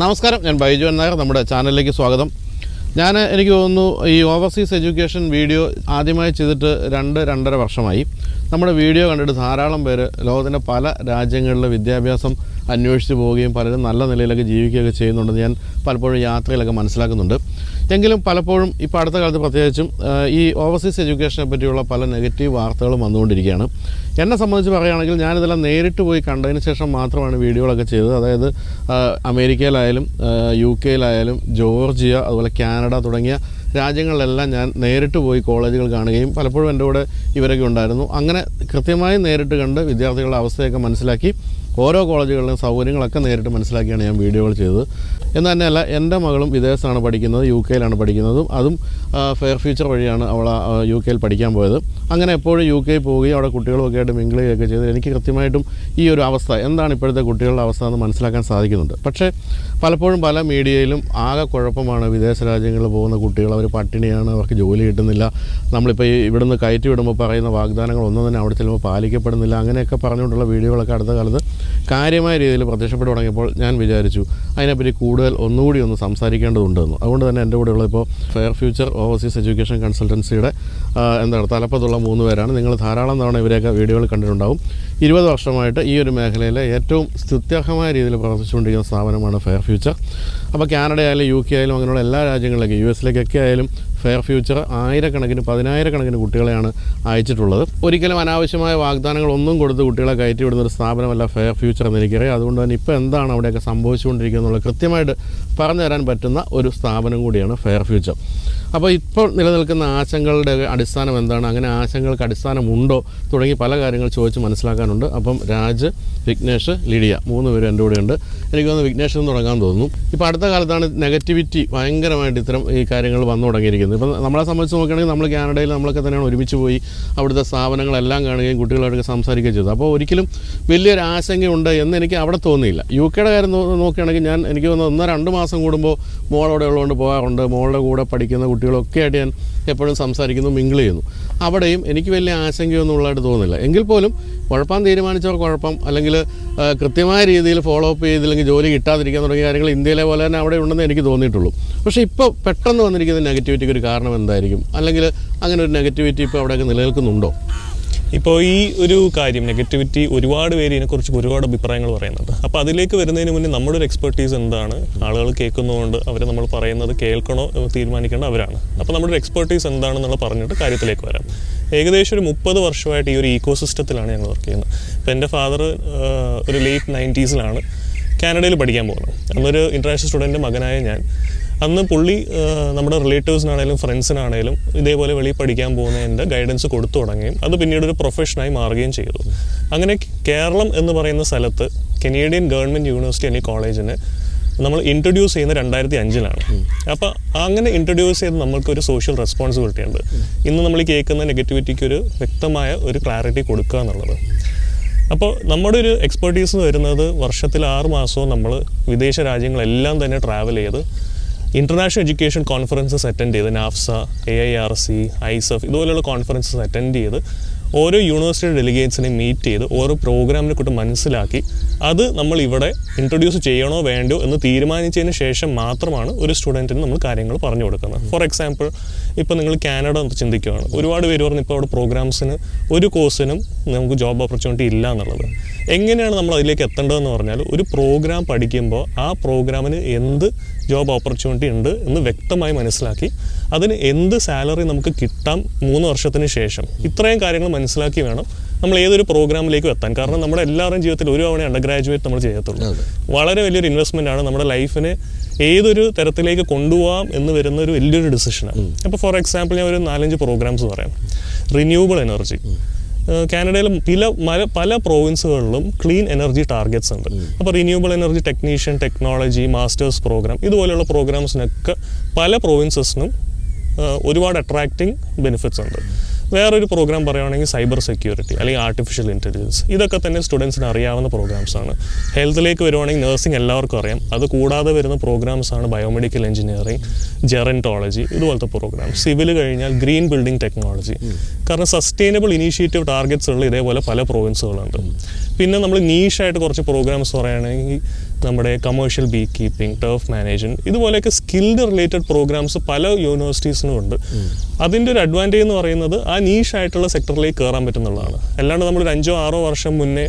നമസ്കാരം, ഞാൻ ബൈജു നായർ. നമ്മുടെ ചാനലിലേക്ക് സ്വാഗതം. എനിക്ക് തോന്നുന്നു ഈ ഓവർസീസ് എഡ്യൂക്കേഷൻ വീഡിയോ ആദ്യമായി ചെയ്തിട്ട് 2-2.5 വർഷമായി. നമ്മുടെ വീഡിയോ കണ്ടിട്ട് ധാരാളം പേര് ലോകത്തിൻ്റെ പല രാജ്യങ്ങളിലെ വിദ്യാഭ്യാസം അന്വേഷിച്ച് പോവുകയും പലരും നല്ല നിലയിലൊക്കെ ജീവിക്കുകയൊക്കെ ചെയ്യുന്നുണ്ടെന്ന് ഞാൻ പലപ്പോഴും യാത്രയിലൊക്കെ മനസ്സിലാക്കുന്നുണ്ട്. എങ്കിലും പലപ്പോഴും ഇപ്പോൾ അടുത്ത കാലത്ത് പ്രത്യേകിച്ചും ഈ ഓവർസീസ് എഡ്യൂക്കേഷനെ പറ്റിയുള്ള പല നെഗറ്റീവ് വാർത്തകളും വന്നുകൊണ്ടിരിക്കുകയാണ്. എന്നെ സംബന്ധിച്ച് പറയുകയാണെങ്കിൽ ഞാനിതെല്ലാം നേരിട്ട് പോയി കണ്ടതിന് ശേഷം മാത്രമാണ് വീഡിയോകളൊക്കെ ചെയ്തത്. അതായത് അമേരിക്കയിലായാലും UK-യിലായാലും ജോർജിയ, അതുപോലെ കാനഡ തുടങ്ങിയ രാജ്യങ്ങളിലെല്ലാം ഞാൻ നേരിട്ട് പോയി കോളേജുകൾ കാണുകയും പലപ്പോഴും എൻ്റെ കൂടെ ഇവരൊക്കെ ഉണ്ടായിരുന്നു. അങ്ങനെ കൃത്യമായി നേരിട്ട് കണ്ട് വിദ്യാർത്ഥികളുടെ അവസ്ഥയൊക്കെ മനസ്സിലാക്കി ഓരോ കോളേജുകളിലും സൗകര്യങ്ങളൊക്കെ നേരിട്ട് മനസ്സിലാക്കിയാണ് ഞാൻ വീഡിയോകൾ ചെയ്തത്. എന്ന് തന്നെയല്ല, എൻ്റെ മകളും വിദേശത്താണ് പഠിക്കുന്നത്, UK-യിലാണ് പഠിക്കുന്നതും. അതും ഫെയർ ഫ്യൂച്ചർ വഴിയാണ് അവൾ UK-യിൽ പഠിക്കാൻ പോയത്. അങ്ങനെ എപ്പോഴും UK പോവുകയും അവിടെ കുട്ടികളുമൊക്കെ ആയിട്ട് മിങ്കിൾ ചെയ്യുകയൊക്കെ ചെയ്ത് എനിക്ക് കൃത്യമായിട്ടും ഈ ഒരു അവസ്ഥ എന്താണ് ഇപ്പോഴത്തെ കുട്ടികളുടെ അവസ്ഥ എന്ന് മനസ്സിലാക്കാൻ സാധിക്കുന്നുണ്ട്. പക്ഷേ പലപ്പോഴും പല മീഡിയയിലും ആകെ കുഴപ്പമാണ്. വിദേശ രാജ്യങ്ങളിൽ പോകുന്ന കുട്ടികൾ അവർ പട്ടിണിയാണ്, അവർക്ക് ജോലി കിട്ടുന്നില്ല, നമ്മളിപ്പോൾ ഇവിടുന്ന് കയറ്റി വിടുമ്പോൾ പറയുന്ന വാഗ്ദാനങ്ങളൊന്നും തന്നെ അവിടെ ചിലപ്പോൾ പാലിക്കപ്പെടുന്നില്ല, അങ്ങനെയൊക്കെ പറഞ്ഞുകൊണ്ടുള്ള വീഡിയോകളൊക്കെ അടുത്ത കാലത്ത് കാര്യമായ രീതിയിൽ പ്രത്യക്ഷപ്പെട്ടു തുടങ്ങിയപ്പോൾ ഞാൻ വിചാരിച്ചു അതിനെപ്പറ്റി കൂടുതൽ ഒന്നുകൂടി ഒന്ന് സംസാരിക്കേണ്ടതുണ്ടെന്ന്. അതുകൊണ്ട് തന്നെ എൻ്റെ കൂടെ ഉള്ളതിപ്പോൾ ഫെയർ ഫ്യൂച്ചർ ഓവർസീസ് എഡ്യൂക്കേഷൻ കൺസൾട്ടൻസിയുടെ തലപ്പത്തുള്ള 3 പേരാണ്. നിങ്ങൾ ധാരാളം തവണ ഇവരെയൊക്കെ വീഡിയോകൾ കണ്ടിട്ടുണ്ടാവും. 20 വർഷമായിട്ട് ഈ ഒരു മേഖലയിലെ ഏറ്റവും സ്തുത്യർഹമായ രീതിയിൽ പ്രവർത്തിച്ചുകൊണ്ടിരിക്കുന്ന സ്ഥാപനമാണ് ഫെയർ ഫ്യൂച്ചർ. അപ്പോൾ കാനഡ ആയാലും UK ആയാലും അങ്ങനെയുള്ള എല്ലാ രാജ്യങ്ങളിലേക്കും US-ലേക്കൊക്കെ ആയാലും ഫെയർ ഫ്യൂച്ചർ ആയിരക്കണക്കിന് 10,000-കണക്കിന് കുട്ടികളെയാണ് അയച്ചിട്ടുള്ളത്. ഒരിക്കലും അനാവശ്യമായ വാഗ്ദാനങ്ങളൊന്നും കൊടുത്ത് കുട്ടികളെ കയറ്റി വിടുന്നൊരു സ്ഥാപനമല്ല ഫെയർ ഫ്യൂച്ചർ എന്ന് എനിക്കറിയാം. അതുകൊണ്ട് തന്നെ ഇപ്പോൾ എന്താണ് അവിടെയൊക്കെ സംഭവിച്ചുകൊണ്ടിരിക്കുന്നത് എന്നുള്ളത് കൃത്യമായിട്ട് പറഞ്ഞു തരാൻ പറ്റുന്ന ഒരു സ്ഥാപനം കൂടിയാണ് ഫെയർ ഫ്യൂച്ചർ. അപ്പോൾ ഇപ്പോൾ നിലനിൽക്കുന്ന ആശങ്കകളുടെ അടിസ്ഥാനം എന്താണ്, അങ്ങനെ ആശങ്കകൾക്ക് അടിസ്ഥാനമുണ്ടോ തുടങ്ങി പല കാര്യങ്ങൾ ചോദിച്ച് മനസ്സിലാക്കാനുണ്ട്. അപ്പം രാജ്, വിഘ്നേഷ്, ലിഡിയ 3 പേരും എൻ്റെ കൂടെയുണ്ട്. എനിക്ക് തോന്നുന്നു വിഘ്നേഷ് എന്ന് തുടങ്ങാൻ തോന്നുന്നു. ഇപ്പോൾ അടുത്ത കാലത്താണ് നെഗറ്റിവിറ്റി ഭയങ്കരമായിട്ട് ഇത്തരം ഈ കാര്യങ്ങൾ വന്നു തുടങ്ങിയിരിക്കുന്നത്. ഇപ്പം നമ്മളെ സംബന്ധിച്ച് നോക്കുകയാണെങ്കിൽ നമ്മൾ കാനഡയിൽ നമ്മളൊക്കെ തന്നെയാണ് ഒരുമിച്ച് പോയി അവിടുത്തെ സ്ഥാപനങ്ങളെല്ലാം കാണുകയും കുട്ടികളോടൊക്കെ സംസാരിക്കുകയും ചെയ്തത്. അപ്പോൾ ഒരിക്കലും വലിയൊരു ആശങ്കയുണ്ട് എന്ന് എനിക്ക് അവിടെ തോന്നിയില്ല. UK-യുടെ കാര്യം നോക്കുകയാണെങ്കിൽ എനിക്ക് തോന്നുന്നു 1-2 മാസം കൂടുമ്പോൾ മോളവിടെ ഉള്ളതുകൊണ്ട് പോകാറുണ്ട്. മോളുടെ കൂടെ പഠിക്കുന്ന കുട്ടികളൊക്കെ ആയിട്ട് ഞാൻ എപ്പോഴും സംസാരിക്കുന്നു, മിങ്കിൾ ചെയ്യുന്നു. അവിടെയും എനിക്ക് വലിയ ആശങ്കയൊന്നും ഉള്ളതായിട്ട് തോന്നുന്നില്ല. എങ്കിൽ പോലും കുഴപ്പം തീരുമാനിച്ചവർ കുഴപ്പം, അല്ലെങ്കിൽ കൃത്യമായ രീതിയിൽ ഫോളോ അപ്പ് ചെയ്തില്ലെങ്കിൽ ജോലി കിട്ടാതിരിക്കാൻ തുടങ്ങിയ കാര്യങ്ങൾ ഇന്ത്യയിലെ പോലെ തന്നെ അവിടെ ഉണ്ടെന്ന് എനിക്ക് തോന്നിയിട്ടുള്ളൂ. പക്ഷേ ഇപ്പോൾ പെട്ടെന്ന് വന്നിരിക്കുന്ന നെഗറ്റിവിറ്റിക്ക് ഒരു കാരണം എന്തായിരിക്കും, അല്ലെങ്കിൽ അങ്ങനെ ഒരു നെഗറ്റിവിറ്റി ഇപ്പോൾ അവിടെയൊക്കെ നിലനിൽക്കുന്നുണ്ടോ? ഇപ്പോൾ ഈ ഒരു കാര്യം നെഗറ്റിവിറ്റി ഒരുപാട് പേര് ഇതിനെക്കുറിച്ച് ഒരുപാട് അഭിപ്രായങ്ങൾ പറയുന്നുണ്ട്. അപ്പോൾ അതിലേക്ക് വരുന്നതിന് മുന്നേ നമ്മുടെ ഒരു എക്സ്പെർട്ടീസ് എന്താണ്, ആളുകൾ കേൾക്കുന്നതുകൊണ്ട് അവർ നമ്മൾ പറയുന്നത് കേൾക്കണോ തീരുമാനിക്കേണ്ട അവരാണ്. അപ്പോൾ നമ്മുടെ ഒരു എക്സ്പെർട്ടീസ് എന്താണെന്നുള്ളത് പറഞ്ഞിട്ട് കാര്യത്തിലേക്ക് വരാം. ഏകദേശം ഒരു 30 വർഷമായിട്ട് ഈ ഒരു ഈക്കോ സിസ്റ്റത്തിലാണ് ഞങ്ങൾ വർക്ക് ചെയ്യുന്നത്. ഇപ്പോൾ എൻ്റെ ഫാദർ ഒരു ലേറ്റ് 90s കാനഡയിൽ പഠിക്കാൻ പോകുന്നത്. അന്നൊരു ഇൻ്റർനാഷണൽ സ്റ്റുഡൻറ്റ് മകനായ ഞാൻ അന്ന് പുള്ളി നമ്മുടെ റിലേറ്റീവ്സിനാണേലും ഫ്രണ്ട്സിനാണേലും ഇതേപോലെ വെളിയിൽ പഠിക്കാൻ പോകുന്നതിൻ്റെ ഗൈഡൻസ് കൊടുത്തു തുടങ്ങുകയും അത് പിന്നീട് ഒരു പ്രൊഫഷനായി മാറുകയും ചെയ്തു. അങ്ങനെ കേരളം എന്ന് പറയുന്ന സ്ഥലത്ത് കനേഡിയൻ ഗവൺമെൻറ് യൂണിവേഴ്സിറ്റി എന്നീ കോളേജിന് നമ്മൾ ഇൻട്രൊഡ്യൂസ് ചെയ്യുന്ന 2005 അപ്പോൾ അങ്ങനെ ഇൻട്രൊഡ്യൂസ് ചെയ്ത് നമ്മൾക്കൊരു സോഷ്യൽ റെസ്പോൺസിബിലിറ്റി ഉണ്ട്. ഇന്ന് നമ്മൾ കേൾക്കുന്ന നെഗറ്റിവിറ്റിക്ക് ഒരു വ്യക്തമായ ഒരു ക്ലാരിറ്റി കൊടുക്കുക എന്നുള്ളത്. അപ്പോൾ നമ്മുടെ ഒരു എക്സ്പെർട്ടീസ് വരുന്നത് വർഷത്തിൽ 6 മാസവും നമ്മൾ വിദേശ രാജ്യങ്ങളെല്ലാം തന്നെ ട്രാവൽ ചെയ്ത് ഇൻ്റർനാഷണൽ എഡ്യൂക്കേഷൻ കോൺഫറൻസസ് അറ്റൻഡ് ചെയ്ത് നാഫ്സ, AIRC, ISEF ഇതുപോലെയുള്ള കോൺഫറൻസസ് അറ്റൻഡ് ചെയ്ത് ഓരോ യൂണിവേഴ്സിറ്റി ഡെലിഗേറ്റ്സിനെ മീറ്റ് ചെയ്ത് ഓരോ പ്രോഗ്രാമിനെ കുറിച്ച് മനസ്സിലാക്കി അത് നമ്മൾ ഇവിടെ ഇൻട്രൊഡ്യൂസ് ചെയ്യണോ വേണ്ടോ എന്ന് തീരുമാനിച്ചതിന് ശേഷം മാത്രമാണ് ഒരു സ്റ്റുഡൻറ്റിന് നമ്മൾ കാര്യങ്ങൾ പറഞ്ഞു കൊടുക്കുന്നത്. ഫോർ എക്സാമ്പിൾ, ഇപ്പോൾ നിങ്ങൾ കാനഡ ചിന്തിക്കുകയാണ്, ഒരുപാട് പേര് പറഞ്ഞു ഇപ്പോൾ അവിടെ പ്രോഗ്രാംസിന് ഒരു കോഴ്സിനും നമുക്ക് ജോബ് ഓപ്പർച്യൂണിറ്റി ഇല്ല എന്നുള്ളത്. എങ്ങനെയാണ് നമ്മൾ അതിലേക്ക് എത്തേണ്ടതെന്ന് പറഞ്ഞാൽ ഒരു പ്രോഗ്രാം പഠിക്കുമ്പോൾ ആ പ്രോഗ്രാമിന് എന്ത് ജോബ് ഓപ്പർച്യൂണിറ്റി ഉണ്ട് എന്ന് വ്യക്തമായി മനസ്സിലാക്കി അതിന് എന്ത് സാലറി നമുക്ക് കിട്ടാം 3 വർഷത്തിന് ശേഷം, ഇത്രയും കാര്യങ്ങൾ മനസ്സിലാക്കി വേണം നമ്മൾ ഏതൊരു പ്രോഗ്രാമിലേക്കും എത്താൻ. കാരണം നമ്മുടെ എല്ലാവരുടെയും ജീവിതത്തിൽ ഒരു തവണ അണ്ടർ ഗ്രാജുവേറ്റ് നമ്മൾ ചെയ്യത്തുള്ളൂ. വളരെ വലിയൊരു ഇൻവെസ്റ്റ്മെൻ്റ് ആണ്, നമ്മുടെ ലൈഫിനെ ഏതൊരു തരത്തിലേക്ക് കൊണ്ടുപോകാം എന്ന് വരുന്ന ഒരു വലിയൊരു ഡിസിഷനാണ്. അപ്പോൾ ഫോർ എക്സാമ്പിൾ ഞാൻ ഒരു 4-5 പ്രോഗ്രാംസ് പറയാം. റിന്യൂവബിൾ എനർജി, കാനഡയിൽ പല പ്രോവിൻസുകളിലും ക്ലീൻ എനർജി ടാർഗറ്റ്സ് ഉണ്ട്. അപ്പോൾ renewable energy technician, technology, masters programme ഇതുപോലെയുള്ള പ്രോഗ്രാംസിനൊക്കെ പല പ്രോവിൻസസിനും ഒരുപാട് അട്രാക്റ്റിംഗ് ബെനിഫിറ്റ്സ് ഉണ്ട്. വേറൊരു പ്രോഗ്രാം പറയുകയാണെങ്കിൽ സൈബർ സെക്യൂരിറ്റി അല്ലെങ്കിൽ ആർട്ടിഫിഷ്യൽ ഇൻ്റലിജൻസ്, ഇതൊക്കെ തന്നെ സ്റ്റുഡൻസിന് അറിയാവുന്ന പ്രോഗ്രാംസാണ്. ഹെൽത്തിലേക്ക് വരുവാണെങ്കിൽ നഴ്സിംഗ് എല്ലാവർക്കും അറിയാം. അത് കൂടാതെ വരുന്ന പ്രോഗ്രാംസാണ് ബയോമെഡിക്കൽ എഞ്ചിനീയറിംഗ്, ജെറൻറ്റോളജി ഇതുപോലത്തെ പ്രോഗ്രാം. സിവിൽ കഴിഞ്ഞാൽ ഗ്രീൻ ബിൽഡിംഗ് ടെക്നോളജി. കാരണം സസ്റ്റൈനബിൾ ഇനീഷ്യേറ്റീവ് ടാർഗറ്റ്സ് ഉള്ള ഇതേപോലെ പല പ്രോവിൻസുകളുണ്ട്. പിന്നെ നമ്മൾ നീഷായിട്ട് കുറച്ച് പ്രോഗ്രാംസ് പറയുകയാണെങ്കിൽ നമ്മുടെ commercial B keeping, turf management, ഇതുപോലെയൊക്കെ സ്കിൽഡ് റിലേറ്റഡ് പ്രോഗ്രാംസ് പല യൂണിവേഴ്സിറ്റീസിനും ഉണ്ട്. അതിൻ്റെ ഒരു അഡ്വാൻറ്റേജ് എന്ന് പറയുന്നത് ആ നീഷായിട്ടുള്ള സെക്ടറിലേക്ക് കയറാൻ പറ്റുന്നുള്ളതാണ്. അല്ലാണ്ട് നമ്മളൊരു 5-6 വർഷം മുന്നേ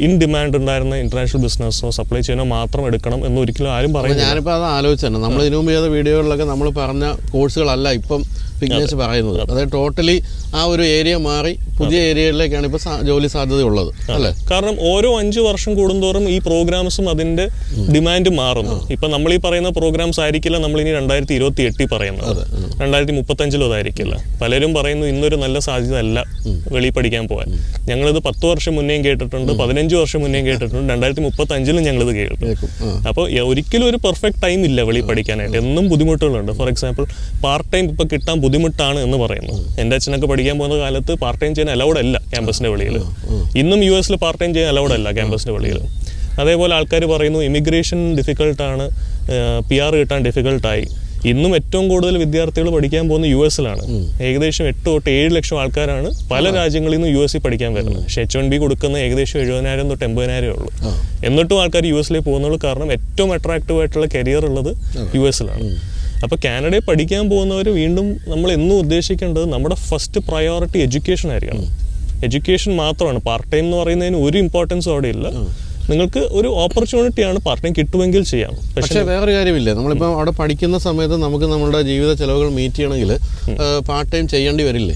ഇൻ ഡിമാൻഡ് ഉണ്ടായിരുന്ന ഇന്റർനാഷണൽ ബിസിനസ്സോ സപ്ലൈ ചെയിനോ മാത്രം എടുക്കണം എന്ന് ഒരിക്കലും ആരും പറയുന്നില്ല. ഞാനിപ്പോൾ അത് ആലോചിച്ചാണ്, നമ്മൾ ഇതിനു മുമ്പ് ചെയ്ത വീഡിയോകളിലൊക്കെ നമ്മൾ പറഞ്ഞ കോഴ്സുകളല്ല ഇപ്പം വിഘ്നേഷ് പറയുന്നത്. അതായത് ടോട്ടലി ആ ഒരു ഏരിയ മാറി പുതിയ ഏരിയകളിലേക്കാണ് ഇപ്പോൾ ജോലി സാധ്യതയുള്ളത് അല്ലേ? കാരണം ഓരോ 5 വർഷം കൂടുന്തോറും ഈ പ്രോഗ്രാംസും അതിന്റെ ഡിമാൻഡ് മാറുന്നു. ഇപ്പം നമ്മൾ ഈ പറയുന്ന പ്രോഗ്രാംസ് ആയിരിക്കില്ല നമ്മളിനി 2028 പറയുന്നത്, 2035 അതായിരിക്കില്ല. പലരും പറയുന്നു ഇന്നൊരു നല്ല സാധ്യത അല്ല വെളിയിൽ പഠിക്കാൻ പോകാൻ. ഞങ്ങളിത് 10 വർഷം മുന്നേയും കേട്ടിട്ടുണ്ട്, 15 വർഷം മുന്നേയും കേട്ടിട്ടുണ്ട്, 2035 ഞങ്ങളിത് കേൾക്കും. അപ്പോൾ ഒരിക്കലും ഒരു പെർഫെക്റ്റ് ടൈം ഇല്ല വെളിയിൽ പഠിക്കാനായിട്ട്. എന്നും ബുദ്ധിമുട്ടുകളുണ്ട്. ഫോർ എക്സാമ്പിൾ പാർട്ട് ടൈം ഇപ്പോൾ കിട്ടാൻ ബുദ്ധിമുട്ടാണ് എന്ന് പറയുന്നു. എൻ്റെ അച്ഛനൊക്കെ പഠിക്കാൻ പോകുന്ന കാലത്ത് പാർട്ട് ടൈം ചെയ്യാൻ അലൗഡ് അല്ല ക്യാമ്പസിൻ്റെ വെളിയിൽ. ഇന്നും US പാർട്ട് ടൈം ചെയ്യാൻ അലൗഡ് അല്ല ക്യാമ്പസിൻ്റെ വെളിയിൽ. അതേപോലെ ആൾക്കാർ പറയുന്നു ഇമിഗ്രേഷൻ ഡിഫിക്കൽട്ടാണ്, PR കിട്ടാൻ ഡിഫിക്കൽട്ടായി. ഇന്നും ഏറ്റവും കൂടുതൽ വിദ്യാർത്ഥികൾ പഠിക്കാൻ പോകുന്ന US ഏകദേശം 8 തൊട്ട് 7 ലക്ഷം ആൾക്കാരാണ് പല രാജ്യങ്ങളിൽ നിന്ന് US പഠിക്കാൻ വരുന്നത്. പക്ഷേ H1B കൊടുക്കുന്ന ഏകദേശം 70,000 തൊട്ട് 80,000 ഉള്ളൂ. എന്നിട്ടും ആൾക്കാർ US പോകുന്നുള്ളൂ. കാരണം ഏറ്റവും അട്രാക്റ്റീവ് ആയിട്ടുള്ള കരിയർ ഉള്ളത് US അപ്പോൾ കാനഡയിൽ പഠിക്കാൻ പോകുന്നവർ വീണ്ടും നമ്മൾ എന്നും ഉദ്ദേശിക്കേണ്ടത് നമ്മുടെ ഫസ്റ്റ് പ്രയോറിറ്റി എഡ്യൂക്കേഷൻ ആയിരിക്കണം. എഡ്യൂക്കേഷൻ മാത്രമാണ്. പാർട്ട് ടൈം എന്ന് പറയുന്നതിന് ഒരു ഇമ്പോർട്ടൻസും അവിടെ ഇല്ല. നിങ്ങൾക്ക് ഒരു ഓപ്പർച്യൂണിറ്റിയാണ് പാർട്ട് ടൈം കിട്ടുമെങ്കിൽ ചെയ്യാം. പക്ഷേ വേറൊരു കാര്യമില്ല, നമ്മളിപ്പോൾ അവിടെ പഠിക്കുന്ന സമയത്ത് നമുക്ക് നമ്മുടെ ജീവിത ചെലവുകൾ മീറ്റ് ചെയ്യണമെങ്കിൽ പാർട്ട് ടൈം ചെയ്യേണ്ടി വരില്ലേ?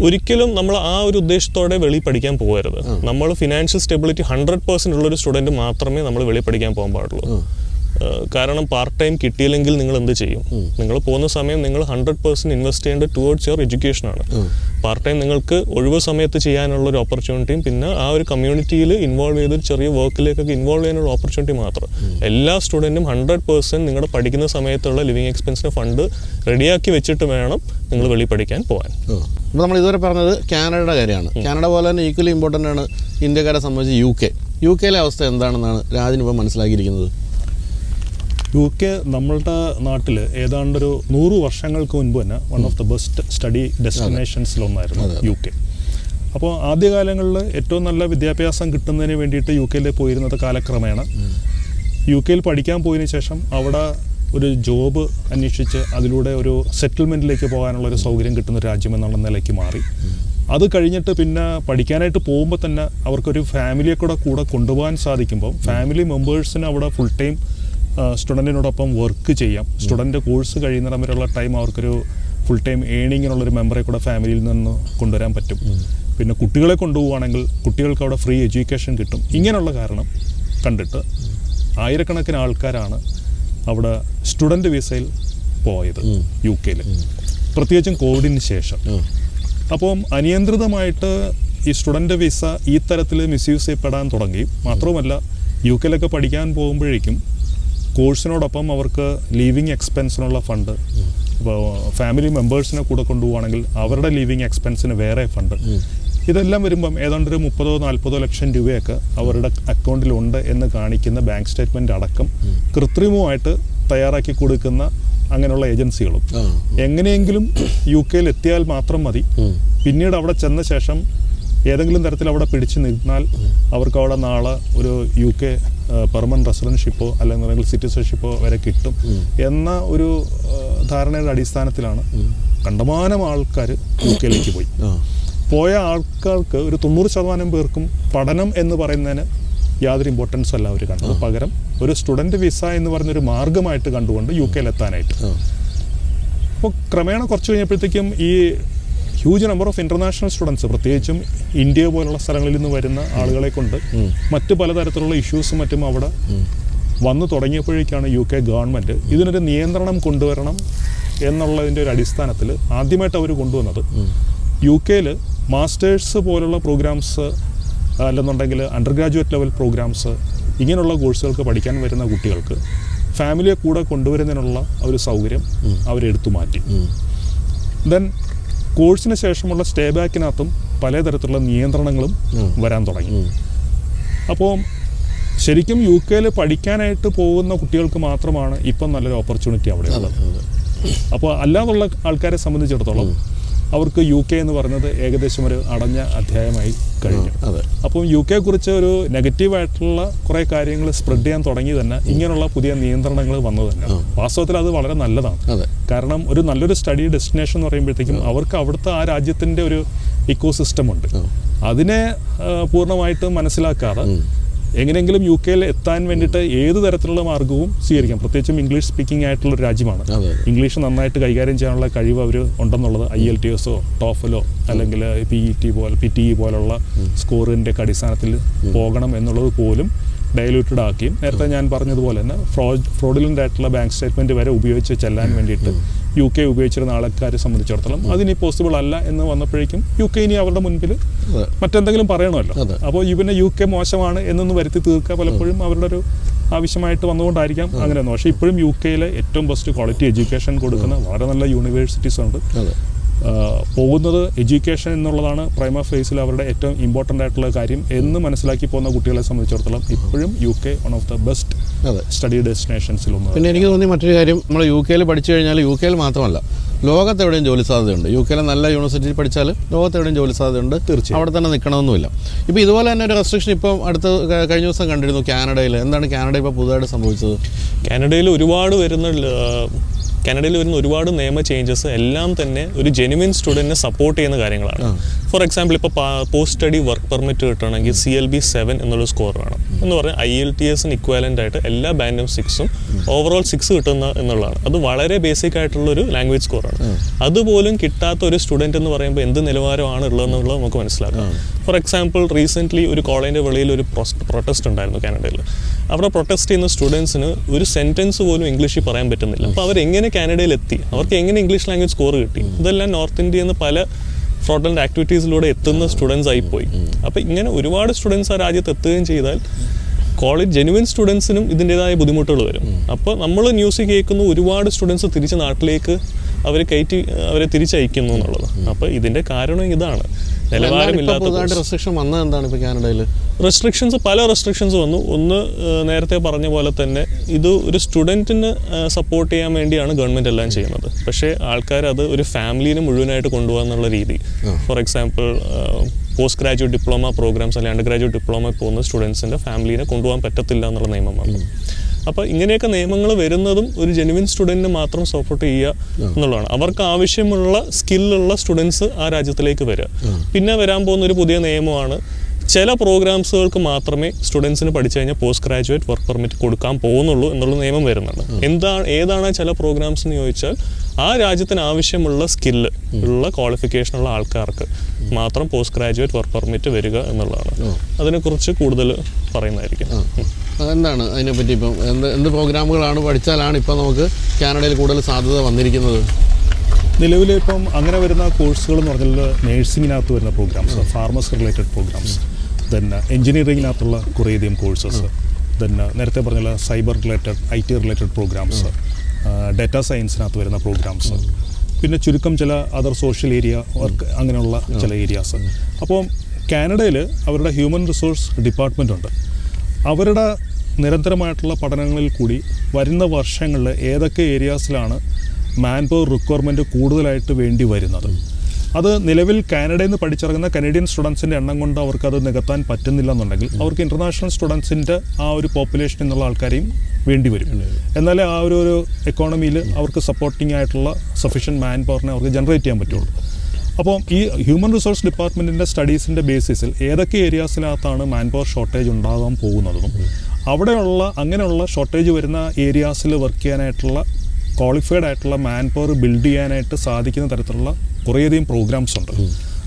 ഒരിക്കലും നമ്മൾ ആ ഒരു ഉദ്ദേശത്തോടെ വെളിയിൽ പഠിക്കാൻ പോകരുത്. നമ്മൾ ഫിനാൻഷ്യൽ സ്റ്റെബിലിറ്റി 100% ഉള്ളൊരു സ്റ്റുഡൻറ്റ് മാത്രമേ നമ്മൾ വെളിയിൽ പഠിക്കാൻ പോകാൻ പാടുള്ളൂ. കാരണം പാർട്ട് ടൈം കിട്ടിയില്ലെങ്കിൽ നിങ്ങൾ എന്ത് ചെയ്യും? നിങ്ങൾ പോകുന്ന സമയം നിങ്ങൾ 100% ഇൻവെസ്റ്റ് ചെയ്യേണ്ടത് ടുവേർഡ്സ് യുവർ എഡ്യൂക്കേഷനാണ്. പാർട്ട് ടൈം നിങ്ങൾക്ക് ഒഴിവ് സമയത്ത് ചെയ്യാനുള്ള ഒരു ഓപ്പർച്യൂണിറ്റിയും പിന്നെ ആ ഒരു കമ്മ്യൂണിറ്റിയിൽ ഇൻവോൾവ് ചെയ്ത് ചെറിയ വർക്കിലേക്കൊക്കെ ഇൻവോൾവ് ചെയ്യാനുള്ള ഓപ്പർച്യൂണിറ്റി മാത്രം. എല്ലാ സ്റ്റുഡൻറ്റും 100% നിങ്ങളുടെ പഠിക്കുന്ന സമയത്തുള്ള ലിവിങ് എക്സ്പെൻസിന് ഫണ്ട് റെഡിയാക്കി വെച്ചിട്ട് വേണം നിങ്ങൾ വെളിയിൽ പഠിക്കാൻ പോകാൻ. അപ്പോൾ നമ്മൾ ഇതുവരെ പറഞ്ഞത് കാനഡയുടെ കാര്യമാണ്. കാനഡ പോലെ തന്നെ ഈക്വലി ഇമ്പോർട്ടൻ്റ് ആണ് ഇന്ത്യക്കാരെ സംബന്ധിച്ച് UK അവസ്ഥ എന്താണെന്നാണ് രാജിന് ഇപ്പോൾ മനസ്സിലാക്കിയിരിക്കുന്നത്. UK നമ്മളുടെ നാട്ടിൽ ഏതാണ്ടൊരു 100 വർഷങ്ങൾക്ക് മുൻപ് തന്നെ one of the best study ഡെസ്റ്റിനേഷൻസിലൊന്നായിരുന്നു UK. അപ്പോൾ ആദ്യകാലങ്ങളിൽ ഏറ്റവും നല്ല വിദ്യാഭ്യാസം കിട്ടുന്നതിന് വേണ്ടിയിട്ട് UK പോയിരുന്നത് കാലക്രമേണ UK പഠിക്കാൻ പോയതിനു ശേഷം അവിടെ ഒരു ജോബ് അന്വേഷിച്ച് അതിലൂടെ ഒരു സെറ്റിൽമെൻറ്റിലേക്ക് പോകാനുള്ളൊരു സൗകര്യം കിട്ടുന്ന രാജ്യം എന്നുള്ള നിലയ്ക്ക് മാറി. അത് കഴിഞ്ഞിട്ട് പിന്നെ പഠിക്കാനായിട്ട് പോകുമ്പോൾ തന്നെ അവർക്കൊരു ഫാമിലിയെ കൂടെ കൊണ്ടുപോകാൻ സാധിക്കുമ്പോൾ ഫാമിലി മെമ്പേഴ്സിന് അവിടെ ഫുൾ ടൈം സ്റ്റുഡൻറ്റിനോടൊപ്പം വർക്ക് ചെയ്യാം. സ്റ്റുഡൻറ്റ് കോഴ്സ് കഴിയുന്നിടം വരെയുള്ള ടൈം അവർക്കൊരു ഫുൾ ടൈം ഏണിങ്ങിനുള്ളൊരു മെമ്പറെ കൂടെ ഫാമിലിയിൽ നിന്ന് കൊണ്ടുവരാൻ പറ്റും. പിന്നെ കുട്ടികളെ കൊണ്ടുപോവുകയാണെങ്കിൽ കുട്ടികൾക്ക് അവിടെ ഫ്രീ എഡ്യൂക്കേഷൻ കിട്ടും. ഇങ്ങനെയുള്ള കാരണം കണ്ടിട്ട് ആയിരക്കണക്കിന് ആൾക്കാരാണ് അവിടെ സ്റ്റുഡൻറ്റ് വിസയിൽ പോയത് UK, പ്രത്യേകിച്ചും കോവിഡിന് ശേഷം. അപ്പം അനിയന്ത്രിതമായിട്ട് ഈ സ്റ്റുഡൻറ്റ് വിസ ഈ തരത്തിൽ മിസ്യൂസ് ചെയ്യപ്പെടാൻ തുടങ്ങി. മാത്രവുമല്ല UK പഠിക്കാൻ പോകുമ്പോഴേക്കും കോഴ്സിനോടൊപ്പം അവർക്ക് ലീവിങ് എക്സ്പെൻസിനുള്ള ഫണ്ട്, ഇപ്പോൾ ഫാമിലി മെമ്പേഴ്സിനെ കൂടെ കൊണ്ടുപോവുകയാണെങ്കിൽ അവരുടെ ലീവിങ് എക്സ്പെൻസിന് വേറെ ഫണ്ട്, ഇതെല്ലാം വരുമ്പം ഏതാണ്ടൊരു 30-40 ലക്ഷം രൂപയൊക്കെ അവരുടെ അക്കൗണ്ടിലുണ്ട് എന്ന് കാണിക്കുന്ന ബാങ്ക് സ്റ്റേറ്റ്മെൻ്റ് അടക്കം കൃത്രിമമായിട്ട് തയ്യാറാക്കി കൊടുക്കുന്ന അങ്ങനെയുള്ള ഏജൻസികളും എങ്ങനെയെങ്കിലും UK എത്തിയാൽ മാത്രം മതി. പിന്നീട് അവിടെ ചെന്ന ശേഷം ഏതെങ്കിലും തരത്തിൽ അവിടെ പിടിച്ചു നിന്നാൽ അവർക്ക് അവിടെ നാളെ ഒരു UK പെർമനന്റ് റെസിഡൻഷിപ്പോ അല്ലെങ്കിൽ സിറ്റിസൺഷിപ്പോ വരെ കിട്ടും എന്ന ഒരു ധാരണയുടെ അടിസ്ഥാനത്തിലാണ് കണ്ടമാനം ആൾക്കാർ UK പോയ ആൾക്കാർക്ക് ഒരു 90% പേർക്കും പഠനം എന്ന് പറയുന്നതിന് യാതൊരു ഇമ്പോർട്ടൻസ് അല്ല അവർ കണ്ടത്. പകരം ഒരു സ്റ്റുഡൻറ്റ് വിസ എന്ന് പറഞ്ഞൊരു മാർഗമായിട്ട് കണ്ടുകൊണ്ട് UK എത്താനായിട്ട്. അപ്പോൾ ക്രമേണ കുറച്ച് കഴിഞ്ഞപ്പോഴത്തേക്കും ഈ huge number of international students, പ്രത്യേകിച്ചും ഇന്ത്യ പോലുള്ള സ്ഥലങ്ങളിൽ നിന്ന് വരുന്ന ആളുകളെ കൊണ്ട് മറ്റ് പലതരത്തിലുള്ള ഇഷ്യൂസും മറ്റും അവിടെ വന്നു തുടങ്ങിയപ്പോഴേക്കാണ് UK ഗവൺമെൻറ് ഇതിനൊരു നിയന്ത്രണം കൊണ്ടുവരണം എന്നുള്ളതിൻ്റെ ഒരു അടിസ്ഥാനത്തിൽ ആദ്യമായിട്ട് അവർ കൊണ്ടുവന്നത് UK മാസ്റ്റേഴ്സ് പോലുള്ള പ്രോഗ്രാംസ് അല്ലെന്നുണ്ടെങ്കിൽ അണ്ടർ ഗ്രാജുവേറ്റ് ലെവൽ പ്രോഗ്രാംസ് ഇങ്ങനെയുള്ള കോഴ്സുകൾക്ക് പഠിക്കാൻ വരുന്ന കുട്ടികൾക്ക് ഫാമിലിയെ കൂടെ കൊണ്ടുവരുന്നതിനുള്ള ഒരു സൗകര്യം അവരെടുത്തു മാറ്റി. ദെൻ കോഴ്സിന് ശേഷമുള്ള സ്റ്റേ ബാക്കിനകത്തും പലതരത്തിലുള്ള നിയന്ത്രണങ്ങളും വരാൻ തുടങ്ങി. അപ്പോൾ ശരിക്കും UK പഠിക്കാനായിട്ട് പോകുന്ന കുട്ടികൾക്ക് മാത്രമാണ് ഇപ്പം നല്ലൊരു ഓപ്പർച്യൂണിറ്റി അവിടെ ഉള്ളത്. അപ്പോൾ അല്ലാതുള്ള ആൾക്കാരെ സംബന്ധിച്ചിടത്തോളം അവർക്ക് UK എന്ന് പറയുന്നത് ഏകദേശം ഒരു അടഞ്ഞ അധ്യായമായി കഴിഞ്ഞു. അതെ. അപ്പം UK കുറിച്ച് ഒരു നെഗറ്റീവായിട്ടുള്ള കുറേ കാര്യങ്ങൾ സ്പ്രെഡ് ചെയ്യാൻ തുടങ്ങി തന്നെ ഇങ്ങനെയുള്ള പുതിയ നിയന്ത്രണങ്ങൾ വന്നു തന്നെ. വാസ്തവത്തിൽ അത് വളരെ നല്ലതാണ്. കാരണം ഒരു നല്ലൊരു സ്റ്റഡി ഡെസ്റ്റിനേഷൻ എന്ന് പറയുമ്പോഴത്തേക്കും അവർക്ക് അവിടുത്തെ ആ രാജ്യത്തിൻ്റെ ഒരു ഇക്കോസിസ്റ്റം ഉണ്ട്. അതിനെ പൂർണ്ണമായിട്ടും മനസ്സിലാക്കാതെ എങ്ങനെയെങ്കിലും UK എത്താൻ വേണ്ടിയിട്ട് ഏത് തരത്തിലുള്ള മാർഗവും സ്വീകരിക്കാം. പ്രത്യേകിച്ചും ഇംഗ്ലീഷ് സ്പീക്കിംഗ് ആയിട്ടുള്ള ഒരു രാജ്യമാണ്. ഇംഗ്ലീഷ് നന്നായിട്ട് കൈകാര്യം ചെയ്യാനുള്ള കഴിവ് അവർ ഉണ്ടെന്നുള്ളത് IELTS ടോഫലോ അല്ലെങ്കിൽ PTE പോലുള്ള സ്കോറിൻ്റെ അടിസ്ഥാനത്തിൽ പോകണം എന്നുള്ളത് പോലും ഡയലൂട്ടഡ് ആക്കിയും നേരത്തെ ഞാൻ പറഞ്ഞതുപോലെ തന്നെ ഫ്രോഡിലൻ്റ് ആയിട്ടുള്ള ബാങ്ക് സ്റ്റേറ്റ്മെൻറ്റ് വരെ ഉപയോഗിച്ച് ചെല്ലാൻ വേണ്ടിയിട്ട് UK ഉപയോഗിച്ചിരുന്ന ആൾക്കാരെ സംബന്ധിച്ചിടത്തോളം അതിനി പോസിബിൾ അല്ല എന്ന് വന്നപ്പോഴേക്കും UK ഇനി അവരുടെ മുൻപിൽ മറ്റെന്തെങ്കിലും പറയണമല്ലോ. അപ്പോൾ ഇവനെ UK മോശമാണ് എന്നൊന്ന് വരുത്തി തീർക്കുക പലപ്പോഴും അവരുടെ ഒരു ആവശ്യമായിട്ട് വന്നുകൊണ്ടായിരിക്കാം അങ്ങനെ വന്നു. പക്ഷേ ഇപ്പോഴും UK ഏറ്റവും ബെസ്റ്റ് ക്വാളിറ്റി എഡ്യൂക്കേഷൻ കൊടുക്കുന്ന വളരെ നല്ല യൂണിവേഴ്സിറ്റീസ് ഉണ്ട്. പോകുന്നത് എഡ്യൂക്കേഷൻ എന്നുള്ളതാണ് പ്രൈമ ഫേസിൽ അവരുടെ ഏറ്റവും ഇമ്പോർട്ടൻ്റ് ആയിട്ടുള്ള കാര്യം എന്ന് മനസ്സിലാക്കി പോകുന്ന കുട്ടികളെ സംബന്ധിച്ചിടത്തോളം ഇപ്പോഴും UK one of the best study ഡെസ്റ്റിനേഷൻസിലൊന്നും. പിന്നെ എനിക്ക് തോന്നി മറ്റൊരു കാര്യം, നമ്മൾ UK പഠിച്ചു കഴിഞ്ഞാൽ UK മാത്രമല്ല ലോകത്തെവിടെയും ജോലി സാധ്യതയുണ്ട്. UK നല്ല യൂണിവേഴ്സിറ്റിയിൽ പഠിച്ചാൽ ലോകത്തെവിടെയും ജോലി സാധ്യതയുണ്ട്. തീർച്ചയായും അവിടെ തന്നെ നിൽക്കണമെന്നുമില്ല. ഇപ്പോൾ ഇതുപോലെ തന്നെ ഒരു റെസ്ട്രിക്ഷൻ ഇപ്പം കഴിഞ്ഞ ദിവസം കണ്ടിരുന്നു കാനഡയിൽ. എന്താണ് കാനഡ ഇപ്പോൾ പുതുതായിട്ട് സംഭവിച്ചത്? കാനഡയിൽ വരുന്ന ഒരുപാട് നിയമ ചേഞ്ചസ് എല്ലാം തന്നെ ഒരു ജെനുവിൻ സ്റ്റുഡൻറ്റിനെ സപ്പോർട്ട് ചെയ്യുന്ന കാര്യങ്ങളാണ്. ഫോർ എക്സാമ്പിൾ ഇപ്പോൾ പോസ്റ്റ് സ്റ്റഡി വർക്ക് പെർമിറ്റ് കിട്ടണമെങ്കിൽ CLB 7 എന്നുള്ള സ്കോർ വേണം എന്ന് പറഞ്ഞാൽ IELTSന് ഇക്വാലൻ്റ് ആയിട്ട് എല്ലാ ബാൻഡും 6ഉം ഓവറോൾ 6 കിട്ടുന്ന എന്നുള്ളതാണ്. അത് വളരെ ബേസിക് ആയിട്ടുള്ളൊരു ലാംഗ്വേജ് സ്കോറാണ്. അതുപോലും കിട്ടാത്ത ഒരു സ്റ്റുഡൻറ്റ് എന്ന് പറയുമ്പോൾ എന്ത് നിലവാരമാണ് ഉള്ളതെന്നുള്ളത് നമുക്ക് മനസ്സിലാക്കാം. ഫോർ എക്സാമ്പിൾ റീസെൻ്റ്ലി ഒരു കോളേജിൻ്റെ വെളിയിൽ ഒരു പ്രൊട്ടസ്റ്റ് ഉണ്ടായിരുന്നു കാനഡയിൽ. അവിടെ പ്രൊട്ടസ്റ്റ് ചെയ്യുന്ന സ്റ്റുഡൻസിന് ഒരു സെൻറ്റൻസ് പോലും ഇംഗ്ലീഷിൽ പറയാൻ പറ്റുന്നില്ല. അപ്പോൾ അവരെങ്ങനെ കാനഡയിൽ എത്തി, അവർക്ക് എങ്ങനെ ഇംഗ്ലീഷ് ലാംഗ്വേജ് സ്കോർ കിട്ടി? ഇതെല്ലാം നോർത്ത് ഇന്ത്യയിൽ നിന്ന് പല ഫ്രോഡലൻ്റ് ആക്ടിവിറ്റീസിലൂടെ എത്തുന്ന സ്റ്റുഡൻസ് ആയിപ്പോയി. അപ്പോൾ ഇങ്ങനെ ഒരുപാട് സ്റ്റുഡൻസ് ആ രാജ്യത്ത് എത്തുകയും ചെയ്താൽ കോളേജ് ജെനുവിൻ സ്റ്റുഡൻസിനും ഇതിൻ്റെതായ ബുദ്ധിമുട്ടുകൾ വരും. അപ്പോൾ നമ്മൾ ന്യൂസ് കേൾക്കുന്ന ഒരുപാട് സ്റ്റുഡൻസ് തിരിച്ച് നാട്ടിലേക്ക് അവരെ തിരിച്ചയക്കുന്നു എന്നുള്ളത്. അപ്പോൾ ഇതിൻ്റെ കാരണം ഇതാണ്. റെസ്ട്രിക്ഷൻ വന്നത് എന്താണ് ഇപ്പോൾ കാനഡയിൽ? പല റെസ്ട്രിക്ഷൻസ് വന്നു. ഒന്ന് നേരത്തെ പറഞ്ഞ പോലെ തന്നെ ഇത് ഒരു സ്റ്റുഡൻറ്റിന് സപ്പോർട്ട് ചെയ്യാൻ വേണ്ടിയാണ് ഗവൺമെൻറ് എല്ലാം ചെയ്യുന്നത്. പക്ഷേ ആൾക്കാർ അത് ഒരു ഫാമിലീനെ മുഴുവനായിട്ട് കൊണ്ടുപോകാന്നുള്ള രീതി. For example post graduate diploma programmes അല്ലെങ്കിൽ അണ്ടർ ഗ്രാജുവേറ്റ് ഡിപ്ലോമ പോകുന്ന സ്റ്റുഡൻസിൻ്റെ ഫാമിലീനെ കൊണ്ടുപോകാൻ പറ്റത്തില്ല എന്നുള്ള നിയമം വന്നു. അപ്പോൾ ഇങ്ങനെയൊക്കെ നിയമങ്ങൾ വരുന്നതും ഒരു ജെനുവിൻ സ്റ്റുഡൻറ്റിന് മാത്രം സപ്പോർട്ട് ചെയ്യുക എന്നുള്ളതാണ്. അവർക്ക് ആവശ്യമുള്ള സ്കില്ലുള്ള സ്റ്റുഡൻസ് ആ രാജ്യത്തിലേക്ക് വരിക. പിന്നെ വരാൻ പോകുന്ന ഒരു പുതിയ നിയമമാണ് ചില പ്രോഗ്രാംസുകൾക്ക് മാത്രമേ സ്റ്റുഡൻസിന് പഠിച്ചു കഴിഞ്ഞാൽ പോസ്റ്റ് ഗ്രാജുവേറ്റ് വർക്ക് പെർമിറ്റ് കൊടുക്കാൻ പോകുന്നുള്ളൂ എന്നുള്ള നിയമം വരുന്നുണ്ട്. ഏതാണ് ചില പ്രോഗ്രാംസ് എന്ന് ചോദിച്ചാൽ ആ രാജ്യത്തിന് ആവശ്യമുള്ള സ്കില്ല് ഉള്ള ക്വാളിഫിക്കേഷനുള്ള ആൾക്കാർക്ക് മാത്രം പോസ്റ്റ് ഗ്രാജുവേറ്റ് വർക്ക് പെർമിറ്റ് വരിക എന്നുള്ളതാണ്. അതിനെക്കുറിച്ച് കൂടുതൽ പറയുന്നതായിരിക്കും. എന്താണ് അതിനെപ്പറ്റി ഇപ്പം എന്ത് പ്രോഗ്രാമുകളാണ് പഠിച്ചാലാണ് ഇപ്പം നമുക്ക് കാനഡയിൽ കൂടുതൽ സാധ്യത വന്നിരിക്കുന്നത്? നിലവിൽ ഇപ്പം അങ്ങനെ വരുന്ന കോഴ്സുകൾ എന്ന് പറഞ്ഞാൽ നേഴ്സിങ്ങിനകത്ത് വരുന്ന പ്രോഗ്രാംസ്, ഫാർമസി റിലേറ്റഡ് പ്രോഗ്രാംസ്, പിന്നെ എഞ്ചിനീയറിങ്ങിനകത്തുള്ള കുറേയധികം കോഴ്സസ്, പിന്നെ നേരത്തെ പറഞ്ഞ cyber related IT related programmes, data സയൻസിനകത്ത് വരുന്ന പ്രോഗ്രാംസ്, പിന്നെ ചുരുക്കം ചില അതർ സോഷ്യൽ ഏരിയ വർക്ക് അങ്ങനെയുള്ള ചില ഏരിയാസ്. അപ്പോൾ കാനഡയിൽ അവരുടെ ഹ്യൂമൻ റിസോഴ്സ് ഡിപ്പാർട്ട്മെൻ്റ് ഉണ്ട്. അവരുടെ നിരന്തരമായിട്ടുള്ള പഠനങ്ങളിൽ കൂടി വരുന്ന വർഷങ്ങളിൽ ഏതൊക്കെ ഏരിയാസിലാണ് മാൻ പവർ റിക്വയർമെൻറ്റ് കൂടുതലായിട്ട് വേണ്ടി വരുന്നത്, അത് നിലവിൽ കാനഡയിൽ നിന്ന് പഠിച്ചിറങ്ങുന്ന കനേഡിയൻ സ്റ്റുഡൻസിൻ്റെ എണ്ണം കൊണ്ട് അവർക്കത് നികത്താൻ പറ്റുന്നില്ല എന്നുണ്ടെങ്കിൽ അവർക്ക് ഇൻ്റർനാഷണൽ സ്റ്റുഡൻസിൻ്റെ ആ ഒരു പോപ്പുലേഷൻ എന്നുള്ള ആൾക്കാരെയും വേണ്ടി വരും. എന്നാലേ ആ ഒരു എക്കോണമിയിൽ അവർക്ക് സപ്പോർട്ടിംഗ് ആയിട്ടുള്ള സഫീഷ്യൻറ്റ് മാൻ പവറിനെ അവർക്ക് ജനറേറ്റ് ചെയ്യാൻ പറ്റുള്ളൂ. അപ്പോൾ ഈ ഹ്യൂമൻ റിസോഴ്സ് ഡിപ്പാർട്ട്മെൻറ്റിൻ്റെ സ്റ്റഡീസിൻ്റെ ബേസിസിൽ ഏതൊക്കെ ഏരിയാസിനകത്താണ് മാൻ പവർ ഷോർട്ടേജ് ഉണ്ടാകാൻ പോകുന്നതും അവിടെയുള്ള അങ്ങനെയുള്ള ഷോർട്ടേജ് വരുന്ന ഏരിയാസിൽ വർക്ക് ചെയ്യാനായിട്ടുള്ള ക്വാളിഫൈഡ് ആയിട്ടുള്ള മാൻ പവർ ബിൽഡ് ചെയ്യാനായിട്ട് സാധിക്കുന്ന തരത്തിലുള്ള കുറേയധികം പ്രോഗ്രാംസ് ഉണ്ട്.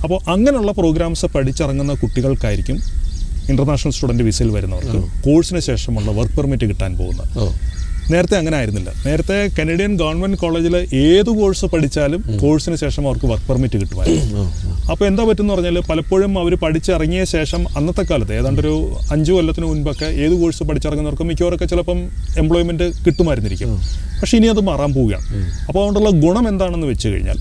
അപ്പോൾ അങ്ങനെയുള്ള പ്രോഗ്രാംസ് പഠിച്ചിറങ്ങുന്ന കുട്ടികൾക്കായിരിക്കും ഇൻ്റർനാഷണൽ സ്റ്റുഡൻറ്റ് വിസയിൽ വരുന്നവർക്ക് കോഴ്സിന് ശേഷമുള്ള വർക്ക് പെർമിറ്റ് കിട്ടാൻ പോകുന്നത്. നേരത്തെ അങ്ങനെ ആയിരുന്നില്ല. നേരത്തെ കനേഡിയൻ ഗവൺമെൻറ് കോളേജിൽ ഏത് കോഴ്സ് പഠിച്ചാലും കോഴ്സിന് ശേഷം അവർക്ക് വർക്ക് പെർമിറ്റ് കിട്ടുമായിരുന്നു. അപ്പോൾ എന്താ പറ്റുമെന്ന് പറഞ്ഞാൽ പലപ്പോഴും അവർ പഠിച്ചിറങ്ങിയ ശേഷം അന്നത്തെ കാലത്ത് ഏതാണ്ടൊരു 5 കൊല്ലത്തിന് മുൻപൊക്കെ ഏത് കോഴ്സ് പഠിച്ചിറങ്ങുന്നവർക്ക് മിക്കവരൊക്കെ ചിലപ്പം എംപ്ലോയ്മെൻറ്റ് കിട്ടുമായിരുന്നിരിക്കും. പക്ഷേ ഇനി അത് മാറാൻ പോവുകയാണ്. അപ്പോൾ അതുകൊണ്ടുള്ള ഗുണം എന്താണെന്ന് വെച്ച് കഴിഞ്ഞാൽ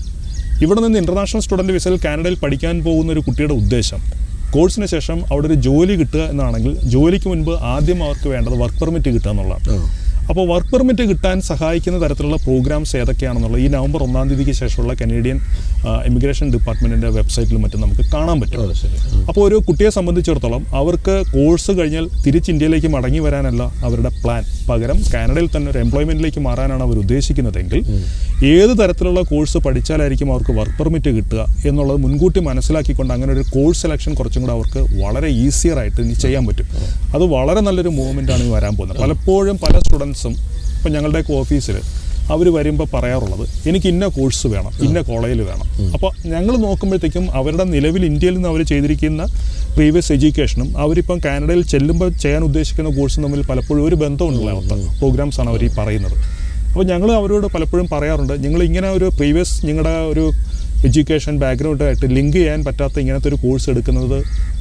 ഇവിടെ നിന്ന് ഇൻ്റർനാഷണൽ സ്റ്റുഡൻറ്റ് വിസയിൽ കാനഡയിൽ പഠിക്കാൻ പോകുന്ന ഒരു കുട്ടിയുടെ ഉദ്ദേശം കോഴ്സിന് ശേഷം അവിടെ ഒരു ജോലി കിട്ടുക എന്നാണെങ്കിൽ ജോലിക്ക് മുൻപ് ആദ്യം അവർക്ക് വേണ്ടത് വർക്ക് പെർമിറ്റ് കിട്ടുക എന്നുള്ളതാണ്. അപ്പോൾ വർക്ക് പെർമിറ്റ് കിട്ടാൻ സഹായിക്കുന്ന തരത്തിലുള്ള പ്രോഗ്രാംസ് ഏതൊക്കെയാണെന്നുള്ളത് ഈ നവംബർ 1-ാം തീയതിക്ക് ശേഷമുള്ള കനേഡിയൻ ഇമിഗ്രേഷൻ ഡിപ്പാർട്ട്മെൻറ്റിൻ്റെ വെബ്സൈറ്റിലും മറ്റും നമുക്ക് കാണാൻ പറ്റും. അപ്പോൾ ഒരു കുട്ടിയെ സംബന്ധിച്ചിടത്തോളം അവർക്ക് കോഴ്സ് കഴിഞ്ഞാൽ തിരിച്ച് ഇന്ത്യയിലേക്ക് മടങ്ങി വരാനല്ല അവരുടെ പ്ലാൻ, പകരം കാനഡയിൽ തന്നെ ഒരു എംപ്ലോയ്മെൻറ്റിലേക്ക് മാറാനാണ് അവർ ഉദ്ദേശിക്കുന്നതെങ്കിൽ ഏത് തരത്തിലുള്ള കോഴ്സ് പഠിച്ചാലായിരിക്കും അവർക്ക് വർക്ക് പെർമിറ്റ് കിട്ടുക എന്നുള്ളത് മുൻകൂട്ടി മനസ്സിലാക്കിക്കൊണ്ട് അങ്ങനെ ഒരു കോഴ്സ് സെലക്ഷൻ കുറച്ചും കൂടെ അവർക്ക് വളരെ ഈസിയറായിട്ട് ഇനി ചെയ്യാൻ പറ്റും. അത് വളരെ നല്ലൊരു മൂവ്മെൻ്റാണ് ഈ വരാൻ പോകുന്നത്. പലപ്പോഴും പല സ്റ്റുഡൻസും ഇപ്പം ഞങ്ങളുടെയൊക്കെ ഓഫീസിൽ അവർ വരുമ്പോൾ പറയാറുള്ളത് എനിക്ക് ഇന്ന കോഴ്സ് വേണം, ഇന്ന കോളേജിൽ വേണം. അപ്പോൾ ഞങ്ങൾ നോക്കുമ്പോഴത്തേക്കും അവരുടെ നിലവിൽ ഇന്ത്യയിൽ നിന്ന് അവർ ചെയ്തിരിക്കുന്ന പ്രീവിയസ് എഡ്യൂക്കേഷനും അവരിപ്പം കാനഡയിൽ ചെല്ലുമ്പോൾ ചെയ്യാൻ ഉദ്ദേശിക്കുന്ന കോഴ്സും തമ്മിൽ പലപ്പോഴും ഒരു ബന്ധമുണ്ടാവാത്ത പ്രോഗ്രാംസാണ് അവർ ഈ പറയുന്നത്. അപ്പോൾ ഞങ്ങൾ അവരോട് പലപ്പോഴും പറയാറുണ്ട്, നിങ്ങൾ ഇങ്ങനെ ഒരു പ്രീവിയസ് നിങ്ങളുടെ ഒരു എഡ്യൂക്കേഷൻ ബാക്ക്ഗ്രൗണ്ടായിട്ട് ലിങ്ക് ചെയ്യാൻ പറ്റാത്ത ഇങ്ങനത്തെ ഒരു കോഴ്സ് എടുക്കുന്നത്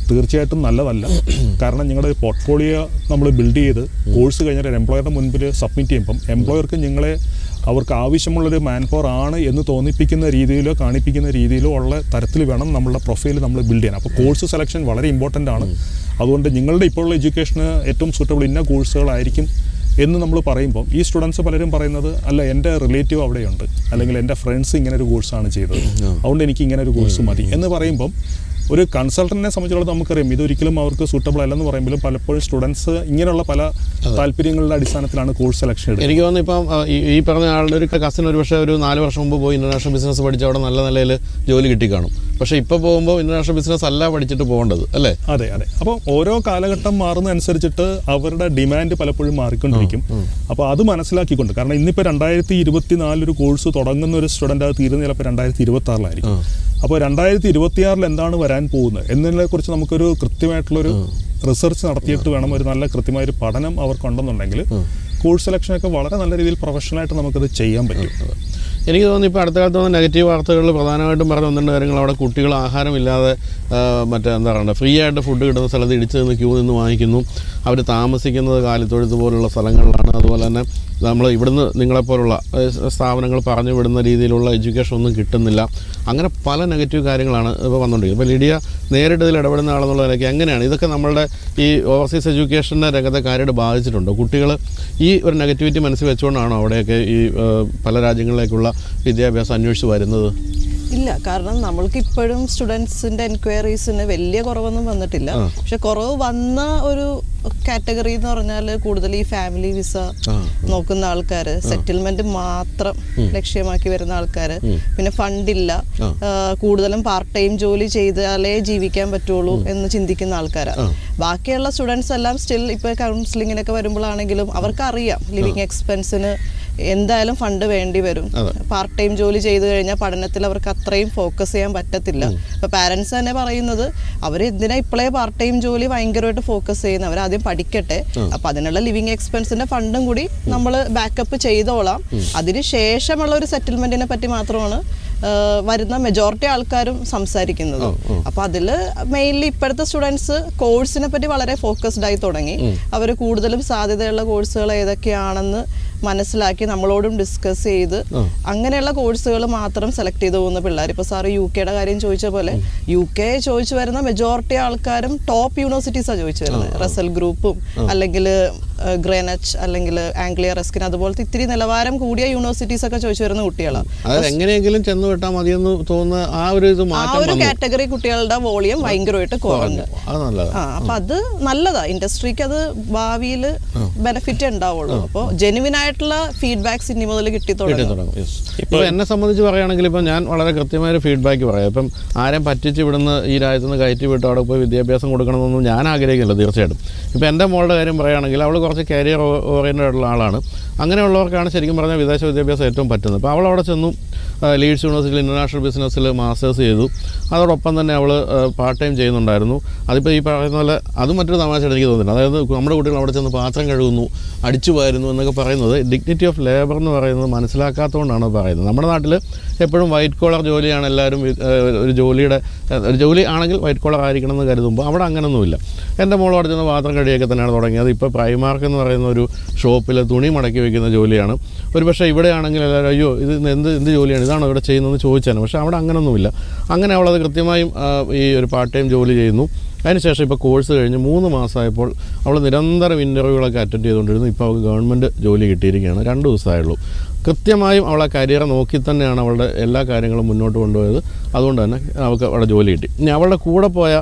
തീർച്ചയായിട്ടും നല്ലതല്ല. കാരണം നിങ്ങളുടെ പോർട്ട്ഫോളിയോ നമ്മൾ ബിൽഡ് ചെയ്ത് കോഴ്സ് കഴിഞ്ഞാൽ ഒരു എംപ്ലോയറുടെ മുൻപിൽ സബ്മിറ്റ് ചെയ്യുമ്പം എംപ്ലോയർക്ക് നിങ്ങളെ അവർക്ക് ആവശ്യമുള്ളൊരു മാൻ പവർ ആണ് എന്ന് തോന്നിപ്പിക്കുന്ന രീതിയിലോ കാണിപ്പിക്കുന്ന രീതിയിലോ ഉള്ള തരത്തിൽ വേണം നമ്മളുടെ പ്രൊഫൈൽ നമ്മൾ ബിൽഡ് ചെയ്യാൻ. അപ്പോൾ കോഴ്സ് സെലക്ഷൻ വളരെ ഇമ്പോർട്ടൻ്റ് ആണ്. അതുകൊണ്ട് നിങ്ങളുടെ ഇപ്പോഴുള്ള എഡ്യൂക്കേഷന് ഏറ്റവും സൂട്ടബിൾ ഇന്ന കോഴ്സുകളായിരിക്കും എന്ന് നമ്മൾ പറയുമ്പോൾ ഈ സ്റ്റുഡൻസ് പലരും പറയുന്നത് അല്ല എൻ്റെ റിലേറ്റീവ് അവിടെയുണ്ട്, അല്ലെങ്കിൽ എൻ്റെ ഫ്രണ്ട്സ് ഇങ്ങനെ ഒരു കോഴ്സാണ് ചെയ്തത്, അതുകൊണ്ട് എനിക്ക് ഇങ്ങനെ ഒരു കോഴ്സ് മതി എന്ന് പറയുമ്പം ഒരു കൺസൾട്ടൻറ്റിനെ സംബന്ധിച്ചിടത്തോളം നമുക്കറിയാം ഇതൊരിക്കലും അവർക്ക് സൂട്ടബിൾ അല്ലെന്ന് പറയുമ്പോഴും പലപ്പോഴും സ്റ്റുഡൻസ് ഇങ്ങനെയുള്ള പല താല്പര്യങ്ങളുടെ അടിസ്ഥാനത്തിലാണ് കോഴ്സ് സെലക്ഷൻ എടുക്കുന്നത്. എനിക്ക് തോന്നുന്നു ഇപ്പം ഈ പറഞ്ഞ ആളുടെ ഒരു കസിൻ ഒരു പക്ഷേ ഒരു 4 വർഷം മുമ്പ് പോയി ഇൻ്റർനാഷണൽ ബിസിനസ് പഠിച്ച് അവിടെ നല്ല നിലയിൽ ജോലി കിട്ടിക്കാണും. പക്ഷേ ഇപ്പോൾ പോകുമ്പോൾ ഇൻ്റർനാഷണൽ ബിസിനസ് അല്ല പഠിച്ചിട്ട് പോകേണ്ടത് അല്ലേ? അതെ. അപ്പോൾ ഓരോ കാലഘട്ടം മാറുന്നതനുസരിച്ചിട്ട് അവരുടെ ഡിമാൻഡ് പലപ്പോഴും മാറിക്കൊണ്ടിരിക്കും. അപ്പോൾ അത് മനസ്സിലാക്കിക്കൊണ്ട്, കാരണം ഇന്നിപ്പോൾ 2024 ഒരു കോഴ്സ് തുടങ്ങുന്ന ഒരു സ്റ്റുഡൻ്റ് അത് തീരുന്ന ചിലപ്പോൾ 2026 അപ്പോൾ 2026 എന്താണ് വരാൻ പോകുന്നത് എന്നതിനെക്കുറിച്ച് നമുക്കൊരു കൃത്യമായിട്ടുള്ളൊരു റിസർച്ച് നടത്തിയിട്ട് വേണം, ഒരു നല്ല കൃത്യമായൊരു പഠനം അവർക്കുണ്ടെന്നുണ്ടെങ്കിൽ കോഴ്സ് സെലക്ഷനൊക്കെ വളരെ നല്ല രീതിയിൽ പ്രൊഫഷണലായിട്ട് നമുക്കത് ചെയ്യാൻ പറ്റും. എനിക്ക് തോന്നുന്നു ഇപ്പോൾ അടുത്ത കാലത്ത് വന്ന നെഗറ്റീവ് വാർത്തകളിൽ പ്രധാനമായിട്ടും പറഞ്ഞ 1-2 കാര്യങ്ങൾ, അവിടെ കുട്ടികൾ ആഹാരമില്ലാതെ എന്താ പറയുക ഫ്രീ ആയിട്ട് ഫുഡ് കിട്ടുന്ന സ്ഥലത്ത് ഇടിച്ച് നിന്ന് ക്യൂ നിന്ന് വാങ്ങിക്കുന്നു. അവർ താമസിക്കുന്നത് കാലിത്തൊഴുത്ത് പോലുള്ള സ്ഥലങ്ങളിലാണ്. അതുപോലെ തന്നെ നമ്മൾ ഇവിടുന്ന് നിങ്ങളെപ്പോലുള്ള സ്ഥാപനങ്ങൾ പറഞ്ഞു വിടുന്ന രീതിയിലുള്ള എഡ്യൂക്കേഷൻ ഒന്നും കിട്ടുന്നില്ല. അങ്ങനെ പല നെഗറ്റീവ് കാര്യങ്ങളാണ് ഇപ്പോൾ വന്നുകൊണ്ടിരിക്കുന്നത്. ഇപ്പോൾ ലിഡിയ നേരിട്ട് ഇതിൽ ഇടപെടുന്ന ആളെന്നുള്ള നിലയ്ക്ക് എങ്ങനെയാണ് ഇതൊക്കെ നമ്മളുടെ ഈ ഓവർസീസ് എഡ്യൂക്കേഷൻ്റെ രംഗത്തെ കാര്യമായിട്ട് ബാധിച്ചിട്ടുണ്ടോ? കുട്ടികൾ ഈ ഒരു നെഗറ്റിവിറ്റി മനസ്സിൽ വെച്ചുകൊണ്ടാണോ അവിടെയൊക്കെ ഈ പല രാജ്യങ്ങളിലേക്കുള്ള വിദ്യാഭ്യാസം അന്വേഷിച്ച് വരുന്നത്? ഇല്ല, കാരണം നമ്മൾക്ക് ഇപ്പോഴും സ്റ്റുഡൻസിന്റെ എൻക്വയറീസിന് വലിയ കുറവൊന്നും വന്നിട്ടില്ല. പക്ഷെ കുറവ് വന്ന ഒരു കാറ്റഗറി എന്ന് പറഞ്ഞാൽ കൂടുതൽ ഈ ഫാമിലി വിസ നോക്കുന്ന ആൾക്കാര്, സെറ്റിൽമെന്റ് മാത്രം ലക്ഷ്യമാക്കി വരുന്ന ആൾക്കാര്, പിന്നെ ഫണ്ടില്ല, കൂടുതലും പാർട്ട് ടൈം ജോലി ചെയ്താലേ ജീവിക്കാൻ പറ്റുള്ളൂ എന്ന് ചിന്തിക്കുന്ന ആൾക്കാരാണ്. ബാക്കിയുള്ള സ്റ്റുഡൻസ് എല്ലാം സ്റ്റിൽ ഇപ്പൊ കൗൺസിലിങ്ങിനൊക്കെ വരുമ്പോഴാണെങ്കിലും അവർക്കറിയാം ലിവിങ് എക്സ്പെൻസിന് എന്തായാലും ഫണ്ട് വേണ്ടി വരും. പാർട്ട് ടൈം ജോലി ചെയ്തു കഴിഞ്ഞാൽ പഠനത്തിൽ അവർക്ക് അത്രയും ഫോക്കസ് ചെയ്യാൻ പറ്റത്തില്ല. ഇപ്പൊ പാരന്റ്സ് തന്നെ പറയുന്നത് അവർ എന്തിനാ ഇപ്പോഴേ പാർട്ട് ടൈം ജോലി ഭയങ്കരമായിട്ട് ഫോക്കസ് ചെയ്യുന്നത്, അവർ ആദ്യം പഠിക്കട്ടെ, അപ്പൊ അതിനുള്ള ലിവിങ് എക്സ്പെൻസിന്റെ ഫണ്ടും കൂടി നമ്മൾ ബാക്കപ്പ് ചെയ്തോളാം. അതിന് ശേഷമുള്ള ഒരു സെറ്റിൽമെന്റിനെ പറ്റി മാത്രമാണ് വരുന്ന മെജോറിറ്റി ആൾക്കാരും സംസാരിക്കുന്നത്. അപ്പൊ അതില് മെയിൻലി ഇപ്പോഴത്തെ സ്റ്റുഡൻസ് കോഴ്സിനെ പറ്റി വളരെ ഫോക്കസ്ഡ് ആയി തുടങ്ങി. അവർ കൂടുതലും സാധ്യതയുള്ള കോഴ്സുകൾ ഏതൊക്കെയാണെന്ന് മനസ്സിലാക്കി നമ്മളോടും ഡിസ്കസ് ചെയ്ത് അങ്ങനെയുള്ള കോഴ്സുകൾ മാത്രം സെലക്ട് ചെയ്ത് പോകുന്ന പിള്ളേർ. ഇപ്പൊ സാറ് UK കാര്യം ചോദിച്ച പോലെ UK ചോദിച്ചു വരുന്ന മെജോറിറ്റി ആൾക്കാരും ടോപ്പ് യൂണിവേഴ്സിറ്റീസാണ് ചോദിച്ചു വരുന്നത്. റസൽ ഗ്രൂപ്പും അല്ലെങ്കിൽ ഗ്രെനച്ച് അല്ലെങ്കിൽ ആംഗ്ലിയ റസ്കിൻ അതുപോലത്തെ ഇത്തിരി നിലവാരം കൂടിയ യൂണിവേഴ്സിറ്റീസ് ഒക്കെ ചോദിച്ചു വരുന്ന കുട്ടികളാണ്. എങ്ങനെയെങ്കിലും ചെന്ന് വിട്ടാൽ മതിയെന്ന് തോന്നുന്ന ആ ഒരു കാറ്റഗറി കുട്ടികളുടെ വോളിയം ഭയങ്കരമായിട്ട് കുറഞ്ഞു. അപ്പൊ അത് നല്ലതാ, ഇൻഡസ്ട്രിക്ക് അത് ഭാവിയിൽ ബെനിഫിറ്റ് ഉണ്ടാവുള്ളൂ. അപ്പോൾ ജെനുവിൻ ആയിട്ടുള്ള ഫീഡ്ബാക്സ് ഇനി മുതൽ കിട്ടി തുടങ്ങും. ഇപ്പോൾ എന്നെ സംബന്ധിച്ച് പറയുകയാണെങ്കിൽ ഇപ്പം ഞാൻ വളരെ കൃത്യമായൊരു ഫീഡ്ബാക്ക് പറയാം. ഇപ്പം ആരെയും പറ്റിച്ച് ഇവിടുന്ന് ഈ രാജ്യത്ത് നിന്ന് കയറ്റി വിട്ട് അവിടെ പോയി വിദ്യാഭ്യാസം കൊടുക്കണമെന്നൊന്നും ഞാൻ ആഗ്രഹിക്കുന്നില്ല തീർച്ചയായിട്ടും. ഇപ്പം എൻ്റെ മോളുടെ കാര്യം പറയുകയാണെങ്കിൽ അവൾ കുറച്ച് കരിയർ ഓറിയൻറ്റഡ് ആയിട്ടുള്ള ആളാണ്. അങ്ങനെയുള്ളവർക്കാണ് ശരിക്കും പറഞ്ഞാൽ വിദേശ വിദ്യാഭ്യാസം ഏറ്റവും പറ്റുന്നത്. അപ്പോൾ അവൾ അവിടെ ചെന്നു ലീഡ്സ് യൂണിവേഴ്സിറ്റിയിൽ ഇൻ്റർനാഷണൽ ബിസിനസ്സിൽ മാസ്റ്റേഴ്സ് ചെയ്തു. അതോടൊപ്പം തന്നെ അവൾ പാർട്ട് ടൈം ചെയ്യുന്നുണ്ടായിരുന്നു. അതിപ്പോൾ ഈ പറയുന്ന പോലെ അതും മറ്റൊരു തമാശയായിട്ട് എനിക്ക് തോന്നുന്നില്ല. അതായത് നമ്മുടെ കുട്ടികൾ അവിടെ ചെന്ന് പാത്രം കഴുകുന്നു, അടിച്ചു വാരുന്നു എന്നൊക്കെ പറയുന്നത് ഡിഗ്നിറ്റി ഓഫ് ലേബർ എന്ന് പറയുന്നത് മനസ്സിലാക്കാത്തതുകൊണ്ടാണ് പറയുന്നത്. നമ്മുടെ നാട്ടിൽ എപ്പോഴും വൈറ്റ് കോളർ ജോലിയാണ് എല്ലാവരും, ഒരു ജോലി ആണെങ്കിൽ വൈറ്റ് കോളർ ആയിരിക്കണം എന്ന് കരുതുമ്പോൾ അവിടെ അങ്ങനെയൊന്നുമില്ല. എൻ്റെ മോൾ അവിടെ ചെന്ന് പാത്രം കഴുകിയൊക്കെ തന്നെയാണ് തുടങ്ങിയത്. ഇപ്പോൾ പ്രൈമാർക്ക് എന്ന് പറയുന്ന ഒരു ഷോപ്പിൽ തുണി മടക്കി വയ്ക്കുന്ന ജോലിയാണ്. ഒരു പക്ഷേ ഇവിടെയാണെങ്കിൽ എല്ലാവരും അയ്യോ ഇത് എന്ത് ജോലിയാണ്, ഇതാണോ ഇവിടെ ചെയ്യുന്നതെന്ന് ചോദിച്ചാണ്. പക്ഷേ അവിടെ അങ്ങനെയൊന്നുമില്ല. അങ്ങനെ അവളത് കൃത്യമായും ഈ ഒരു പാർട്ട് ടൈം ജോലി ചെയ്യുന്നു. അതിനുശേഷം ഇപ്പോൾ കോഴ്സ് കഴിഞ്ഞ് 3 മാസമായപ്പോൾ അവൾ നിരന്തരം ഇൻ്റർവ്യൂകളൊക്കെ അറ്റൻഡ് ചെയ്തുകൊണ്ടിരുന്നു. ഇപ്പോൾ അവൾക്ക് ഗവൺമെൻറ് ജോലി കിട്ടിയിരിക്കുകയാണ്. 2 ദിവസമായുള്ളൂ. കൃത്യമായും അവൾ ആ കരിയറെ നോക്കി തന്നെയാണ് അവളുടെ എല്ലാ കാര്യങ്ങളും മുന്നോട്ട് കൊണ്ടുപോയത്. അതുകൊണ്ട് തന്നെ അവൾക്ക് അവിടെ ജോലി കിട്ടി. ഇനി അവളുടെ കൂടെ പോയ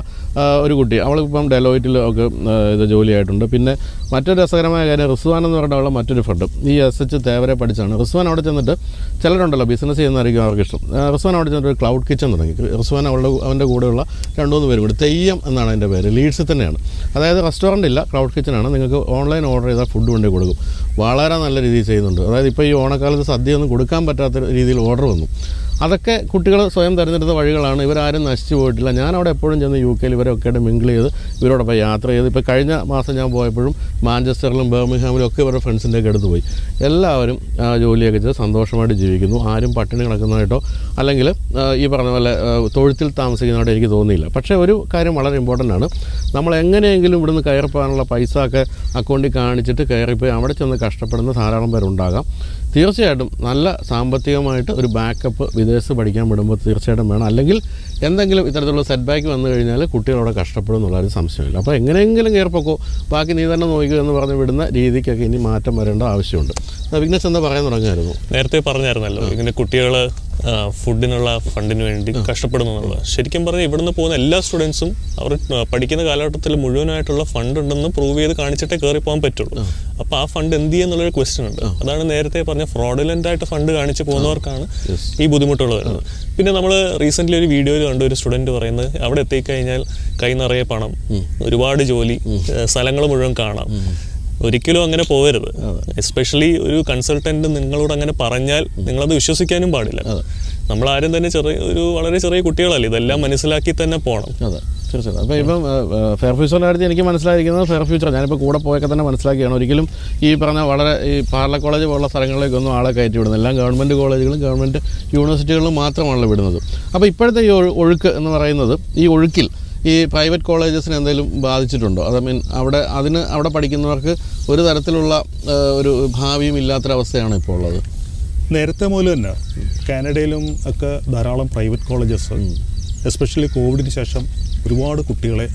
ഒരു കുട്ടി, അവളിപ്പം ഡെലോയിറ്റിൽ അവൾക്ക് ഇത് ജോലിയായിട്ടുണ്ട്. പിന്നെ മറ്റൊരു രസകരമായ കാര്യം, റിസ്വാൻ എന്ന് പറഞ്ഞ അവളുടെ മറ്റൊരു ഫ്രണ്ട് ഈ SH തേവരെ പഠിച്ചാണ്. റിസ്വാൻ അവിടെ ചെന്നിട്ട്, ചിലരുണ്ടല്ലോ ബിസിനസ് ചെയ്യുന്നതായിരിക്കും അവർക്ക് ഇഷ്ടം. റിസ്വാൻ അവിടെ ചെന്നിട്ട് ഒരു ക്ലൗഡ് കിച്ചൺ തുടങ്ങി. റിസ്വാൻ അവൻ്റെ കൂടെയുള്ള 2-3 പേരും കൂടി, തെയ്യം എന്നാണ് അതിൻ്റെ പേര്, ലീഡ്സിൽ തന്നെയാണ്. അതായത് റെസ്റ്റോറൻ്റ് ഇല്ല, ക്ലൗഡ് കിച്ചണാണ്. നിങ്ങൾക്ക് ഓൺലൈൻ ഓർഡർ ചെയ്താൽ ഫുഡ് കൊണ്ടേ കൊടുക്കും. വളരെ നല്ല രീതിയിൽ ചെയ്യുന്നുണ്ട്. അതായത് ഇപ്പോൾ ഈ ഓണക്കാലത്ത് സദ്യയൊന്നും കൊടുക്കാൻ പറ്റാത്ത രീതിയിൽ ഓർഡർ വന്നു. അതൊക്കെ കുട്ടികൾ സ്വയം തിരഞ്ഞെടുത്ത വഴികളാണ്. ഇവരാരും നശിച്ചു പോയിട്ടില്ല. ഞാനവിടെ എപ്പോഴും ചെന്ന് UK ഇവരൊക്കെ ആയിട്ട് മിങ്കിൾ ചെയ്ത് ഇവരോടൊപ്പം യാത്ര ചെയ്ത്, ഇപ്പോൾ കഴിഞ്ഞ മാസം ഞാൻ പോയപ്പോഴും മാഞ്ചസ്റ്ററിലും ബർമിംഗ്ഹാമിലും ഒക്കെ ഇവരുടെ ഫ്രണ്ട്സിൻ്റെയൊക്കെ അടുത്ത് പോയി. എല്ലാവരും ജോലിയൊക്കെ ചെയ്ത് സന്തോഷമായിട്ട് ജീവിക്കുന്നു. ആരും പട്ടിണി കിടക്കുന്നതായിട്ടോ അല്ലെങ്കിൽ ഈ പറഞ്ഞ പോലെ തൊഴുത്തിൽ താമസിക്കുന്നതായിട്ട് എനിക്ക് തോന്നിയില്ല. പക്ഷേ ഒരു കാര്യം വളരെ ഇമ്പോർട്ടൻ്റ് ആണ്. നമ്മൾ എങ്ങനെയെങ്കിലും ഇവിടുന്ന് കയറിപ്പോകാനുള്ള പൈസ ഒക്കെ അക്കൗണ്ടിൽ കാണിച്ചിട്ട് കയറിപ്പോയി അവിടെ ചെന്ന് കഷ്ടപ്പെടുന്ന ധാരാളം പേരുണ്ടാകാം. തീർച്ചയായിട്ടും നല്ല സാമ്പത്തികമായിട്ട് ഒരു ബാക്കപ്പ് വിദേശത്ത് പഠിക്കാൻ വിടുമ്പോൾ തീർച്ചയായിട്ടും വേണം. അല്ലെങ്കിൽ എന്തെങ്കിലും ഇത്തരത്തിലുള്ള സെറ്റ് ബാക്ക് വന്നു കഴിഞ്ഞാൽ കുട്ടികളവിടെ കഷ്ടപ്പെടും എന്നുള്ളൊരു സംശയമില്ല. അപ്പോൾ എങ്ങനെയെങ്കിലും കയറിപ്പോക്കോ, ബാക്കി നീ തന്നെ നോക്കുക എന്ന് പറഞ്ഞ് വിടുന്ന രീതിക്കൊക്കെ ഇനി മാറ്റം വരേണ്ട ആവശ്യമുണ്ട്. വിഘ്നേഷ് എന്താ പറയാൻ തുടങ്ങിയായിരുന്നു? നേരത്തെ പറഞ്ഞായിരുന്നല്ലോ ഇങ്ങനെ കുട്ടികൾ ഫുഡിനുള്ള ഫണ്ടിന് വേണ്ടി കഷ്ടപ്പെടുന്നു എന്നുള്ളത്. ശരിക്കും പറഞ്ഞാൽ ഇവിടുന്ന് പോകുന്ന എല്ലാ സ്റ്റുഡൻസും അവർ പഠിക്കുന്ന കാലഘട്ടത്തിൽ മുഴുവനായിട്ടുള്ള ഫണ്ട് ഉണ്ടെന്ന് പ്രൂവ് ചെയ്ത് കാണിച്ചിട്ടേ കയറി പോകാൻ പറ്റുള്ളൂ. അപ്പോൾ ആ ഫണ്ട് എന്ത് ചെയ്യുന്നുള്ളൊരു ക്വസ്റ്റ്യൻ ഉണ്ട്. അതാണ് നേരത്തെ പറഞ്ഞ ഫ്രോഡുലൻ്റ് ആയിട്ട് ഫണ്ട് കാണിച്ച് പോകുന്നവർക്കാണ് ഈ ബുദ്ധിമുട്ടുകൾ വരുന്നത്. പിന്നെ നമ്മൾ റീസെൻ്റ്ലി ഒരു വീഡിയോയിൽ കണ്ട ഒരു സ്റ്റുഡൻറ്റ് പറയുന്നത്, അവിടെ എത്തിക്കഴിഞ്ഞാൽ കൈ നിറയെ പണം, ഒരുപാട് ജോലി, സ്ഥലങ്ങൾ മുഴുവൻ കാണാം. ഒരിക്കലും അങ്ങനെ പോകരുത്. എസ്പെഷ്യലി ഒരു കൺസൾട്ടൻറ്റ് നിങ്ങളോട് അങ്ങനെ പറഞ്ഞാൽ നിങ്ങളത് വിശ്വസിക്കാനും പാടില്ല. നമ്മളാരും തന്നെ വളരെ ചെറിയ കുട്ടികളല്ലേ, ഇതെല്ലാം മനസ്സിലാക്കി തന്നെ പോകണം. അതെ, തീർച്ചയായിട്ടും. അപ്പോൾ ഇപ്പം ഫെയർ ഫ്യൂച്ചറിൻ്റെ കാര്യത്തിൽ എനിക്ക് മനസ്സിലായിരിക്കുന്നത്, ഫെയർ ഫ്യൂച്ചർ ഞാനിപ്പോൾ കൂടെ പോയൊക്കെ തന്നെ മനസ്സിലാക്കിയാണ്. ഒരിക്കലും ഈ പറഞ്ഞ വളരെ ഈ പാർല കോളേജ് പോലുള്ള സ്ഥലങ്ങളിലേക്കൊന്നും ആളെ കയറ്റി വിടുന്നത്. എല്ലാം ഗവൺമെൻറ് കോളേജുകളും ഗവൺമെൻറ് യൂണിവേഴ്സിറ്റികളും മാത്രമാണല്ലോ വിടുന്നത്. അപ്പോൾ ഇപ്പോഴത്തെ ഈ ഒഴുക്ക് എന്ന് പറയുന്നത്, ഈ ഒഴുക്കിൽ ഈ പ്രൈവറ്റ് കോളേജസിന് എന്തെങ്കിലും ബാധിച്ചിട്ടുണ്ടോ? അവിടെ പഠിക്കുന്നവർക്ക് ഒരു തരത്തിലുള്ള ഒരു ഭാവിയും ഇല്ലാത്തൊരവസ്ഥയാണ് ഇപ്പോൾ ഉള്ളത്. നേരത്തെ മുതൽ തന്നെ കാനഡയിലും ഒക്കെ ധാരാളം പ്രൈവറ്റ് കോളേജസ്, എസ്പെഷ്യലി കോവിഡിന് ശേഷം ഒരുപാട് കുട്ടികളെ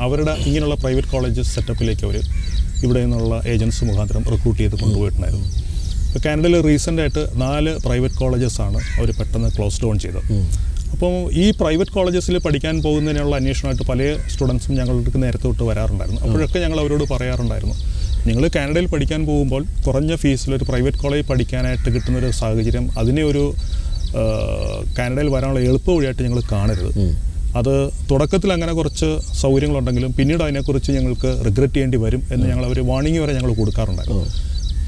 അവരുടെ ഇങ്ങനെയുള്ള പ്രൈവറ്റ് കോളേജസ് സെറ്റപ്പിലേക്ക് അവർ ഇവിടെ നിന്നുള്ള ഏജൻസി മുഖാന്തരം റിക്രൂട്ട് ചെയ്ത് കൊണ്ടുപോയിട്ടുണ്ടായിരുന്നു. ഇപ്പോൾ കാനഡയിൽ റീസെൻ്റായിട്ട് 4 പ്രൈവറ്റ് കോളേജസാണ് അവർ പെട്ടെന്ന് ക്ലോസ് ഡൗൺ ചെയ്തത്. അപ്പോൾ ഈ പ്രൈവറ്റ് കോളേജസിൽ പഠിക്കാൻ പോകുന്നതിനുള്ള അന്വേഷണമായിട്ട് പല സ്റ്റുഡൻസും ഞങ്ങൾക്ക് നേരത്തെ തൊട്ട് വരാറുണ്ടായിരുന്നു. അപ്പോഴൊക്കെ ഞങ്ങൾ അവരോട് പറയാറുണ്ടായിരുന്നു, നിങ്ങൾ കാനഡയിൽ പഠിക്കാൻ പോകുമ്പോൾ കുറഞ്ഞ ഫീസിൽ ഒരു പ്രൈവറ്റ് കോളേജ് പഠിക്കാനായിട്ട് കിട്ടുന്നൊരു സാഹചര്യം, അതിനെ ഒരു കാനഡയിൽ വരാനുള്ള എളുപ്പ വഴിയായിട്ട് ഞങ്ങൾ കാണരുത്. അത് തുടക്കത്തിൽ അങ്ങനെ കുറച്ച് സൗകര്യങ്ങളുണ്ടെങ്കിലും പിന്നീട് അതിനെക്കുറിച്ച് ഞങ്ങൾക്ക് റിഗ്രറ്റ് ചെയ്യേണ്ടി വരും എന്ന് ഞങ്ങൾ ഒരു വാർണിംഗ് വരെ ഞങ്ങൾ കൊടുക്കാറുണ്ടായിരുന്നു.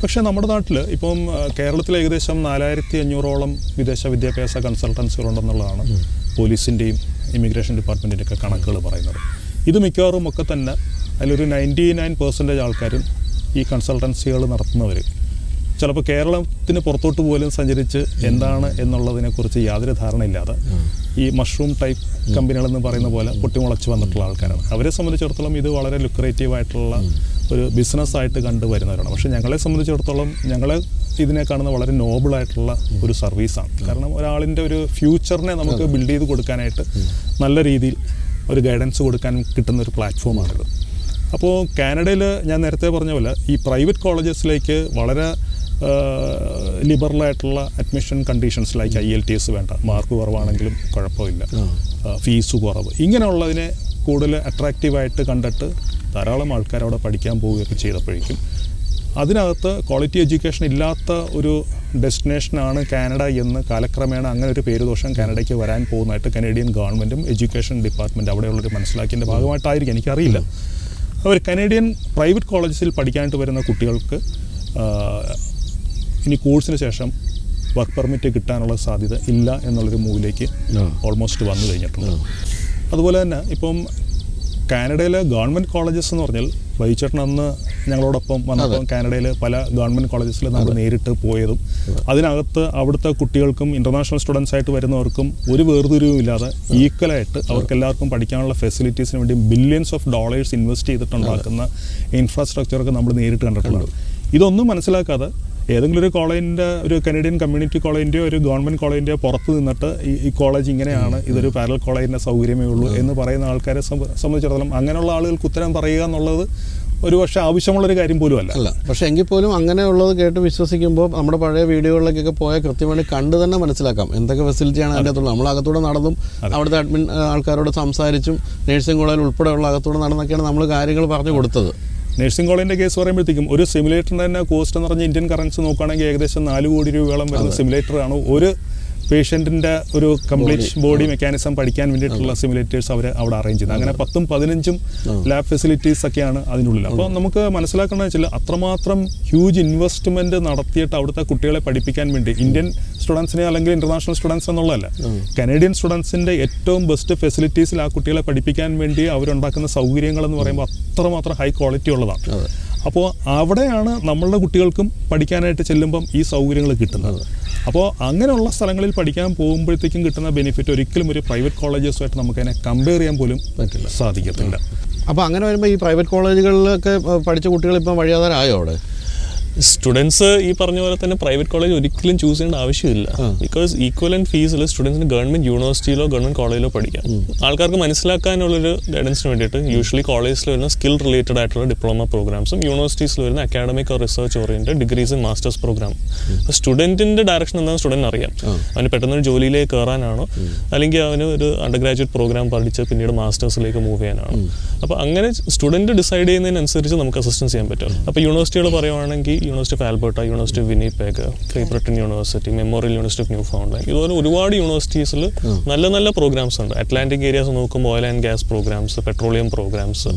പക്ഷേ നമ്മുടെ നാട്ടിൽ ഇപ്പം കേരളത്തിൽ ഏകദേശം 4500ഓളം വിദേശ വിദ്യാഭ്യാസ കൺസൾട്ടൻസികളുണ്ടെന്നുള്ളതാണ് പോലീസിൻ്റെയും ഇമിഗ്രേഷൻ ഡിപ്പാർട്ട്മെൻറ്റിൻ്റെയൊക്കെ കണക്കുകൾ പറയുന്നത്. ഇത് മിക്കവാറും ഒക്കെ തന്നെ അതിലൊരു 99% ആൾക്കാരും ഈ കൺസൾട്ടൻസികൾ നടത്തുന്നവർ ചിലപ്പോൾ കേരളത്തിന് പുറത്തോട്ട് പോലും സഞ്ചരിച്ച് എന്താണ് എന്നുള്ളതിനെക്കുറിച്ച് യാതൊരു ധാരണയില്ലാതെ ഈ മഷ്റൂം ടൈപ്പ് കമ്പനികളെന്ന് പറയുന്ന പോലെ പൊട്ടിമുളച്ച് വന്നിട്ടുള്ള ആൾക്കാരാണ്. അവരെ സംബന്ധിച്ചിടത്തോളം ഇത് വളരെ ലുക്രേറ്റീവ് ആയിട്ടുള്ള ഒരു ബിസിനസ്സായിട്ട് കണ്ടുവരുന്നവരാണ്. പക്ഷേ ഞങ്ങളെ സംബന്ധിച്ചിടത്തോളം ഞങ്ങളെ ഇതിനെ കാണുന്ന വളരെ നോബിളായിട്ടുള്ള ഒരു സർവീസാണ്. കാരണം ഒരാളിൻ്റെ ഒരു ഫ്യൂച്ചറിനെ നമുക്ക് ബിൽഡ് ചെയ്ത് കൊടുക്കാനായിട്ട് നല്ല രീതിയിൽ ഒരു ഗൈഡൻസ് കൊടുക്കാൻ കിട്ടുന്ന ഒരു പ്ലാറ്റ്ഫോമാണിത്. അപ്പോൾ കാനഡയിൽ ഞാൻ നേരത്തെ പറഞ്ഞ പോലെ ഈ പ്രൈവറ്റ് കോളേജസിലേക്ക് വളരെ ലിബറലായിട്ടുള്ള അഡ്മിഷൻ കണ്ടീഷൻസ് ലൈക്ക് IELTS വേണ്ട, മാർക്ക് കുറവാണെങ്കിലും കുഴപ്പമില്ല, ഫീസ് കുറവ്, ഇങ്ങനെയുള്ളതിനെ കൂടുതൽ അട്രാക്റ്റീവായിട്ട് കണ്ടിട്ട് ധാരാളം ആൾക്കാർ അവിടെ പഠിക്കാൻ പോവുകയൊക്കെ ചെയ്തപ്പോഴേക്കും അതിനകത്ത് ക്വാളിറ്റി എഡ്യൂക്കേഷൻ ഇല്ലാത്ത ഒരു ഡെസ്റ്റിനേഷനാണ് കാനഡ എന്ന് കാലക്രമേണ അങ്ങനെ ഒരു പേരുദോഷം കാനഡയ്ക്ക് വരാൻ പോകുന്നതായിട്ട് കനേഡിയൻ ഗവൺമെൻറ്റും എഡ്യൂക്കേഷൻ ഡിപ്പാർട്ട്മെൻറ്റ് അവിടെയുള്ളൊരു മനസ്സിലാക്കിയതിൻ്റെ ഭാഗമായിട്ടായിരിക്കും, എനിക്കറിയില്ല. അവർ കനേഡിയൻ പ്രൈവറ്റ് കോളേജസിൽ പഠിക്കാനായിട്ട് വരുന്ന കുട്ടികൾക്ക് ഇനി കോഴ്സിന് ശേഷം വർക്ക് പെർമിറ്റ് കിട്ടാനുള്ള സാധ്യത ഇല്ല എന്നുള്ളൊരു മൂവിലേക്ക് ഓൾമോസ്റ്റ് വന്നു കഴിഞ്ഞിട്ടുണ്ട്. അതുപോലെ തന്നെ ഇപ്പം കാനഡയിലെ ഗവൺമെൻറ് കോളേജസ് എന്ന് പറഞ്ഞാൽ വൈചേട്ടൻ അന്ന് ഞങ്ങളോടൊപ്പം വന്നപ്പോൾ കാനഡയിൽ പല ഗവൺമെൻറ് കോളേജസിൽ നമ്മൾ നേരിട്ട് പോയതും അതിനകത്ത് അവിടുത്തെ കുട്ടികൾക്കും ഇൻ്റർനാഷണൽ സ്റ്റുഡൻസ് ആയിട്ട് വരുന്നവർക്കും ഒരു വേർതിരിവും ഇല്ലാതെ ഈക്വലായിട്ട് അവർക്കെല്ലാവർക്കും പഠിക്കാനുള്ള ഫെസിലിറ്റീസിന് വേണ്ടി ബില്യൺസ് ഓഫ് ഡോളേഴ്സ് ഇൻവെസ്റ്റ് ചെയ്തിട്ടുണ്ടാക്കുന്ന ഇൻഫ്രാസ്ട്രക്ചറൊക്കെ നമ്മൾ നേരിട്ട് കണ്ടിട്ടുള്ളതാണ്. ഇതൊന്നും മനസ്സിലാക്കാതെ ഏതെങ്കിലും ഒരു കോളേജിൻ്റെ, ഒരു കനേഡിയൻ കമ്മ്യൂണിറ്റി കോളേജിൻ്റെയോ ഒരു ഗവൺമെൻറ് കോളേജിൻ്റെയോ പുറത്ത് നിന്നിട്ട് ഈ കോളേജ് ഇങ്ങനെയാണ്, ഇതൊരു പാരലൽ കോളേജിൻ്റെ സൗകര്യമേ ഉള്ളൂ എന്ന് പറയുന്ന ആൾക്കാരെ സംബന്ധിച്ചിടത്തോളം അങ്ങനെയുള്ള ആളുകൾക്ക് ഉത്തരം പറയുക എന്നുള്ളത് ഒരു പക്ഷേ ആവശ്യമുള്ളൊരു കാര്യം പോലും അല്ല. പക്ഷേ എങ്കിൽ പോലും അങ്ങനെയുള്ളത് കേട്ട് വിശ്വസിക്കുമ്പോൾ നമ്മുടെ പഴയ വീഡിയോകളിലേക്കൊക്കെ പോയാൽ കൃത്യമായി കണ്ടു തന്നെ മനസ്സിലാക്കാം എന്തൊക്കെ ഫെസിലിറ്റിയാണ് അതിൻ്റെ അകത്തുള്ളത്. നമ്മൾ അകത്തൂടെ നടന്നും അവിടുത്തെ അഡ്മിൻ ആൾക്കാരോട് സംസാരിച്ചും നേഴ്സിംഗ് കോളേജിൽ ഉൾപ്പെടെയുള്ള അകത്തൂടെ നടന്നൊക്കെയാണ് നമ്മൾ കാര്യങ്ങൾ പറഞ്ഞു കൊടുത്തത്. നഴ്സിംഗ് കോളേജിൻ്റെ കേസ് പറയുമ്പോഴത്തേക്കും ഒരു സിമുലേറ്ററിൻ്റെ തന്നെ കോസ്റ്റ് എന്ന് പറഞ്ഞാൽ ഇന്ത്യൻ കറൻസി നോക്കുകയാണെങ്കിൽ ഏകദേശം 4 കോടി രൂപയോളം വരുന്ന സിമുലേറ്ററാണ് ഒരു പേഷ്യൻറ്റിൻ്റെ ഒരു കംപ്ലീറ്റ് ബോഡി മെക്കാനിസം പഠിക്കാൻ വേണ്ടിയിട്ടുള്ള സിമുലേറ്റേഴ്സ് അവർ അവിടെ അറേഞ്ച് ചെയ്തത്. അങ്ങനെ 10ഉം 15ഉം ലാബ് ഫെസിലിറ്റീസ് ഒക്കെയാണ് അതിനുള്ളിൽ. അപ്പോൾ നമുക്ക് മനസ്സിലാക്കേണ്ടത് വെച്ചാൽ അത്രമാത്രം ഹ്യൂജ് ഇൻവെസ്റ്റ്മെൻറ്റ് നടത്തിയിട്ട് അവിടുത്തെ കുട്ടികളെ പഠിപ്പിക്കാൻ വേണ്ടി ഇന്ത്യൻ സ്റ്റുഡൻസിനെ അല്ലെങ്കിൽ ഇൻ്റർനാഷണൽ സ്റ്റുഡൻസ് എന്നുള്ളതല്ല, കനേഡിയൻ സ്റ്റുഡൻസിൻ്റെ ഏറ്റവും ബെസ്റ്റ് ഫെസിലിറ്റീസിൽ ആ കുട്ടികളെ പഠിപ്പിക്കാൻ വേണ്ടി അവരുണ്ടാക്കുന്ന സൗകര്യങ്ങളെന്ന് പറയുമ്പോൾ അത്രമാത്രം ഹൈ ക്വാളിറ്റി ഉള്ളതാണ്. അപ്പോൾ അവിടെയാണ് നമ്മളുടെ കുട്ടികൾക്കും പഠിക്കാനായിട്ട് ചെല്ലുമ്പം ഈ സൗകര്യങ്ങൾ കിട്ടുന്നത്. അപ്പോൾ അങ്ങനെയുള്ള സ്ഥലങ്ങളിൽ പഠിക്കാൻ പോകുമ്പോഴത്തേക്കും കിട്ടുന്ന ബെനിഫിറ്റ് ഒരിക്കലും ഒരു പ്രൈവറ്റ് കോളേജസുമായിട്ട് നമുക്കതിനെ കമ്പയർ ചെയ്യാൻ പോലും സാധിക്കത്തില്ല. അപ്പോൾ അങ്ങനെ വരുമ്പോൾ ഈ പ്രൈവറ്റ് കോളേജുകളിലൊക്കെ പഠിച്ച കുട്ടികൾ ഇപ്പം വഴിയാധാരമായോ അവിടെ? സ്റ്റുഡൻസ് ഈ പറഞ്ഞ പോലെ തന്നെ പ്രൈവറ്റ് കോളേജ് ഒരിക്കലും ചൂസ് ചെയ്യേണ്ട ആവശ്യമില്ല. ബിക്കോസ് ഈക്വലന്റ് ഫീസിൽ സ്റ്റുഡൻസിന് ഗവൺമെന്റ് യൂണിവേഴ്സിറ്റിയിലോ ഗവൺമെന്റ് കോളേജിലോ പഠിക്കാം. ആൾക്കാർക്ക് മനസ്സിലാക്കാനുള്ളൊരു ഗൈഡൻസിന് വേണ്ടിയിട്ട് യൂഷ്വലി കോളേജിൽ വരുന്ന സ്കിൽ റിലേറ്റഡ് ആയിട്ടുള്ള ഡിപ്ലോമ പ്രോഗ്രാംസും യൂണിവേഴ്സിറ്റീസിൽ വരുന്ന academic research oriented degrees and masters programme. സ്റ്റുഡൻറ്റിന്റെ ഡയറക്ഷൻ എന്താണെന്ന് സ്റ്റുഡൻറ്റ് അറിയാം. അവന് പെട്ടെന്ന് ഒരു ജോലിയിലേക്ക് കയറാനാണോ അല്ലെങ്കിൽ അവന് ഒരു അണ്ടർ ഗ്രാജുവേറ്റ് പ്രോഗ്രാം പഠിച്ച് പിന്നീട് മാസ്റ്റേഴ്സിലേക്ക് മൂവ് ചെയ്യാനാണോ. അപ്പോൾ അങ്ങനെ സ്റ്റുഡൻറ്റ് ഡിസൈഡ് ചെയ്യുന്നതിനനുസരിച്ച് നമുക്ക് അസിസ്റ്റൻസ് ചെയ്യാൻ പറ്റും. അപ്പോൾ യൂണിവേഴ്സിറ്റികൾ പറയുവാണെങ്കിൽ University of Alberta, University of Winnipeg, Great Britain University, Memorial University of Newfoundland, ഇതുപോലെ ഒരുപാട് യൂണിവേഴ്സിറ്റീസിൽ നല്ല നല്ല പ്രോഗ്രാംസ് ഉണ്ട്. അറ്റ്ലാന്റിക് ഏരിയാസ് നോക്കുമ്പോൾ oil and gas programmes, petroleum programmes,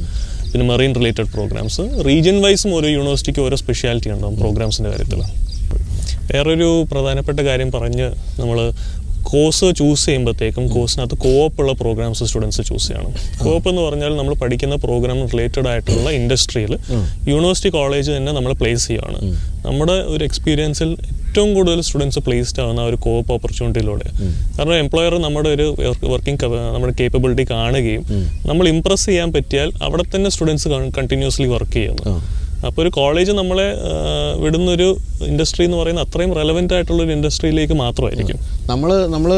പിന്നെ മെറീൻ റിലേറ്റഡ് പ്രോഗ്രാംസ്. റീജിയൻ വൈസും ഓരോ യൂണിവേഴ്സിറ്റിക്ക് ഓരോ സ്പെഷ്യാലിറ്റി ഉണ്ടാവും പ്രോഗ്രാംസിൻ്റെ കാര്യത്തിൽ. വേറൊരു പ്രധാനപ്പെട്ട കാര്യം പറഞ്ഞ് നമ്മൾ കോഴ്സ് ചൂസ് ചെയ്യുമ്പോഴത്തേക്കും കോഴ്സിനകത്ത് കോപ്പ് ഉള്ള പ്രോഗ്രാംസ് സ്റ്റുഡൻസ് ചൂസ് ചെയ്യണം. കോപ്പ് എന്ന് പറഞ്ഞാൽ നമ്മൾ പഠിക്കുന്ന പ്രോഗ്രാം റിലേറ്റഡ് ആയിട്ടുള്ള ഇൻഡസ്ട്രിയിൽ യൂണിവേഴ്സിറ്റി കോളേജ് തന്നെ നമ്മൾ പ്ലേസ് ചെയ്യുകയാണ്. നമ്മുടെ ഒരു എക്സ്പീരിയൻസിൽ ഏറ്റവും കൂടുതൽ സ്റ്റുഡൻസ് പ്ലേസ്ഡ് ആവുന്ന ഒരു കോപ്പ് ഓപ്പർച്യൂണിറ്റിയിലൂടെ. കാരണം എംപ്ലോയർ നമ്മുടെ ഒരു വർക്കിംഗ് നമ്മുടെ കേപ്പബിലിറ്റി കാണുകയും നമ്മൾ ഇംപ്രസ് ചെയ്യാൻ പറ്റിയാൽ അവിടെ തന്നെ സ്റ്റുഡൻസ് കണ്ടിന്യൂസ്ലി വർക്ക് ചെയ്യുന്നു. അപ്പോൾ ഒരു കോളേജ് നമ്മളെ വിടുന്നൊരു ഇൻഡസ്ട്രി എന്ന് പറയുന്നത് അത്രയും റെലവെൻ്റ് ആയിട്ടുള്ളൊരു ഇൻഡസ്ട്രിയിലേക്ക് മാത്രമായിരിക്കും. നമ്മൾ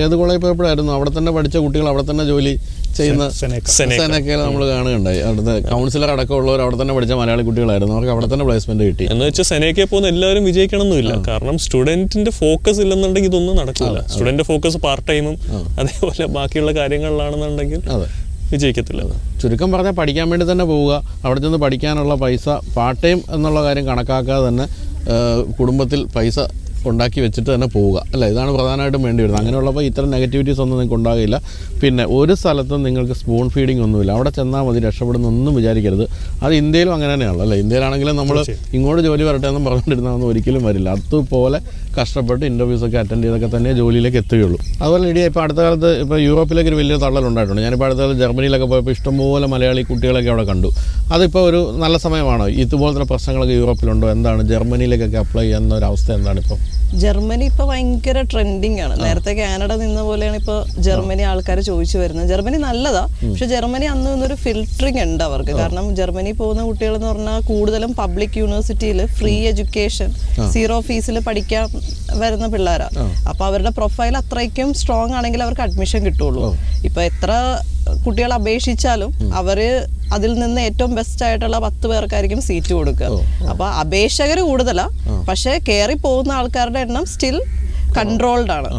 ഏത് കോളേജിൽ പോയപ്പോഴായിരുന്നു അവിടെ തന്നെ പഠിച്ച കുട്ടികൾ അവിടെ തന്നെ ജോലി ചെയ്യുന്ന സെനക്കയിൽ നമ്മൾ കാണുകയുണ്ടായി. അവിടുത്തെ കൗൺസിലർ അടക്കമുള്ളവർ അവിടെ തന്നെ പഠിച്ച മലയാളി കുട്ടികളായിരുന്നു. അവർക്ക് അവിടെ തന്നെ പ്ലേസ്മെന്റ് കിട്ടി. എന്ന് വെച്ചാൽ സെനക്കയിൽ പോകുന്ന എല്ലാവരും വിജയിക്കണമെന്നില്ല. കാരണം സ്റ്റുഡൻറ്റിന്റെ ഫോക്കസ് ഇല്ലെന്നുണ്ടെങ്കിൽ ഇതൊന്നും നടക്കില്ല. സ്റ്റുഡന്റ് ഫോക്കസ് പാർട്ട് ടൈമും അതേപോലെ ബാക്കിയുള്ള കാര്യങ്ങളിലാണെന്നുണ്ടെങ്കിൽ വിജയിക്കത്തില്ല. ചുരുക്കം പറഞ്ഞാൽ പഠിക്കാൻ വേണ്ടി തന്നെ പോവുക, അവിടെ ചെന്ന് പഠിക്കാനുള്ള പൈസ പാർട്ട് ടൈം എന്നുള്ള കാര്യം കണക്കാക്കാതെ തന്നെ കുടുംബത്തിൽ പൈസ ഉണ്ടാക്കി വെച്ചിട്ട് തന്നെ പോവുക, അല്ല, ഇതാണ് പ്രധാനമായിട്ടും വേണ്ടി വരുന്നത്. അങ്ങനെയുള്ളപ്പോൾ ഇത്തരം നെഗറ്റിവിറ്റീസ് ഒന്നും നിങ്ങൾക്ക് ഉണ്ടാകില്ല. പിന്നെ ഒരു സ്ഥലത്തും നിങ്ങൾക്ക് സ്പൂൺ ഫീഡിങ് ഒന്നുമില്ല. അവിടെ ചെന്നാൽ മതി, രക്ഷപ്പെടുന്നൊന്നും വിചാരിക്കരുത്. അത് ഇന്ത്യയിലും അങ്ങനെ തന്നെയാണല്ലോ, അല്ലേ? ഇന്ത്യയിലാണെങ്കിലും നമ്മൾ ഇങ്ങോട്ട് ജോലി വരട്ടെ എന്നും പറഞ്ഞുകൊണ്ടിരുന്നതൊന്നും ഒരിക്കലും വരില്ല. അതുപോലെ കഷ്ടപ്പെട്ട് ഇൻ്റർവ്യൂസൊക്കെ അറ്റൻഡ് ചെയ്തൊക്കെ തന്നെ ജോലിയിലേക്ക് എത്തുകയുള്ളൂ. അതുപോലെ ഇടിയ ഇപ്പോൾ അടുത്ത കാലത്ത് ഇപ്പോൾ യൂറോപ്പിലേക്ക് ഒരു വലിയ തള്ളലുണ്ടായിട്ടുണ്ട്. ഞാനിപ്പോൾ അടുത്ത കാലത്ത് ജർമ്മനിയിലൊക്കെ പോയപ്പോൾ ഇഷ്ടംപോലെ മലയാളി കുട്ടികളൊക്കെ അവിടെ കണ്ടു. അതിപ്പോൾ ഒരു നല്ല സമയമാണോ? ഇതുപോലത്തെ പ്രശ്നങ്ങളൊക്കെ യൂറോപ്പിലുണ്ടോ? എന്താണ് ജർമ്മനിയിലേക്കൊക്കെ അപ്ലൈ ചെയ്യുന്ന ഒരു അവസ്ഥ എന്താണ് ഇപ്പോൾ? ജർമ്മനി ഇപ്പോൾ ഭയങ്കര ട്രെൻഡിങ് ആണ്. നേരത്തെ കാനഡ നിന്ന പോലെയാണ് ഇപ്പോൾ ജർമ്മനി ആൾക്കാർ ചോദിച്ചു വരുന്നത്. ജർമ്മനി നല്ലതാ, പക്ഷെ ജർമ്മനി അന്ന് നിന്നൊരു ഫിൽറ്ററിങ് ഉണ്ട് അവർക്ക്. കാരണം ജർമ്മനി പോകുന്ന കുട്ടികൾ എന്ന് പറഞ്ഞാൽ കൂടുതലും പബ്ലിക് യൂണിവേഴ്സിറ്റിയിൽ ഫ്രീ എഡ്യൂക്കേഷൻ 0 ഫീസിൽ പഠിക്കാൻ വരുന്ന പിള്ളേരാണ്. അപ്പൊ അവരുടെ പ്രൊഫൈൽ അത്രയ്ക്കും സ്ട്രോങ് ആണെങ്കിൽ അവർക്ക് അഡ്മിഷൻ കിട്ടുള്ളൂ. ഇപ്പൊ എത്ര കുട്ടികൾ അപേക്ഷിച്ചാലും അവര് അതിൽ നിന്ന് ഏറ്റവും ബെസ്റ്റ് ആയിട്ടുള്ള 10 പേർക്കായിരിക്കും സീറ്റ് കൊടുക്കുക. അപ്പൊ അപേക്ഷകർ കൂടുതലാ, പക്ഷെ കയറി പോകുന്ന ആൾക്കാരുടെ എണ്ണം സ്റ്റിൽ കൺട്രോൾഡ് ആണ്.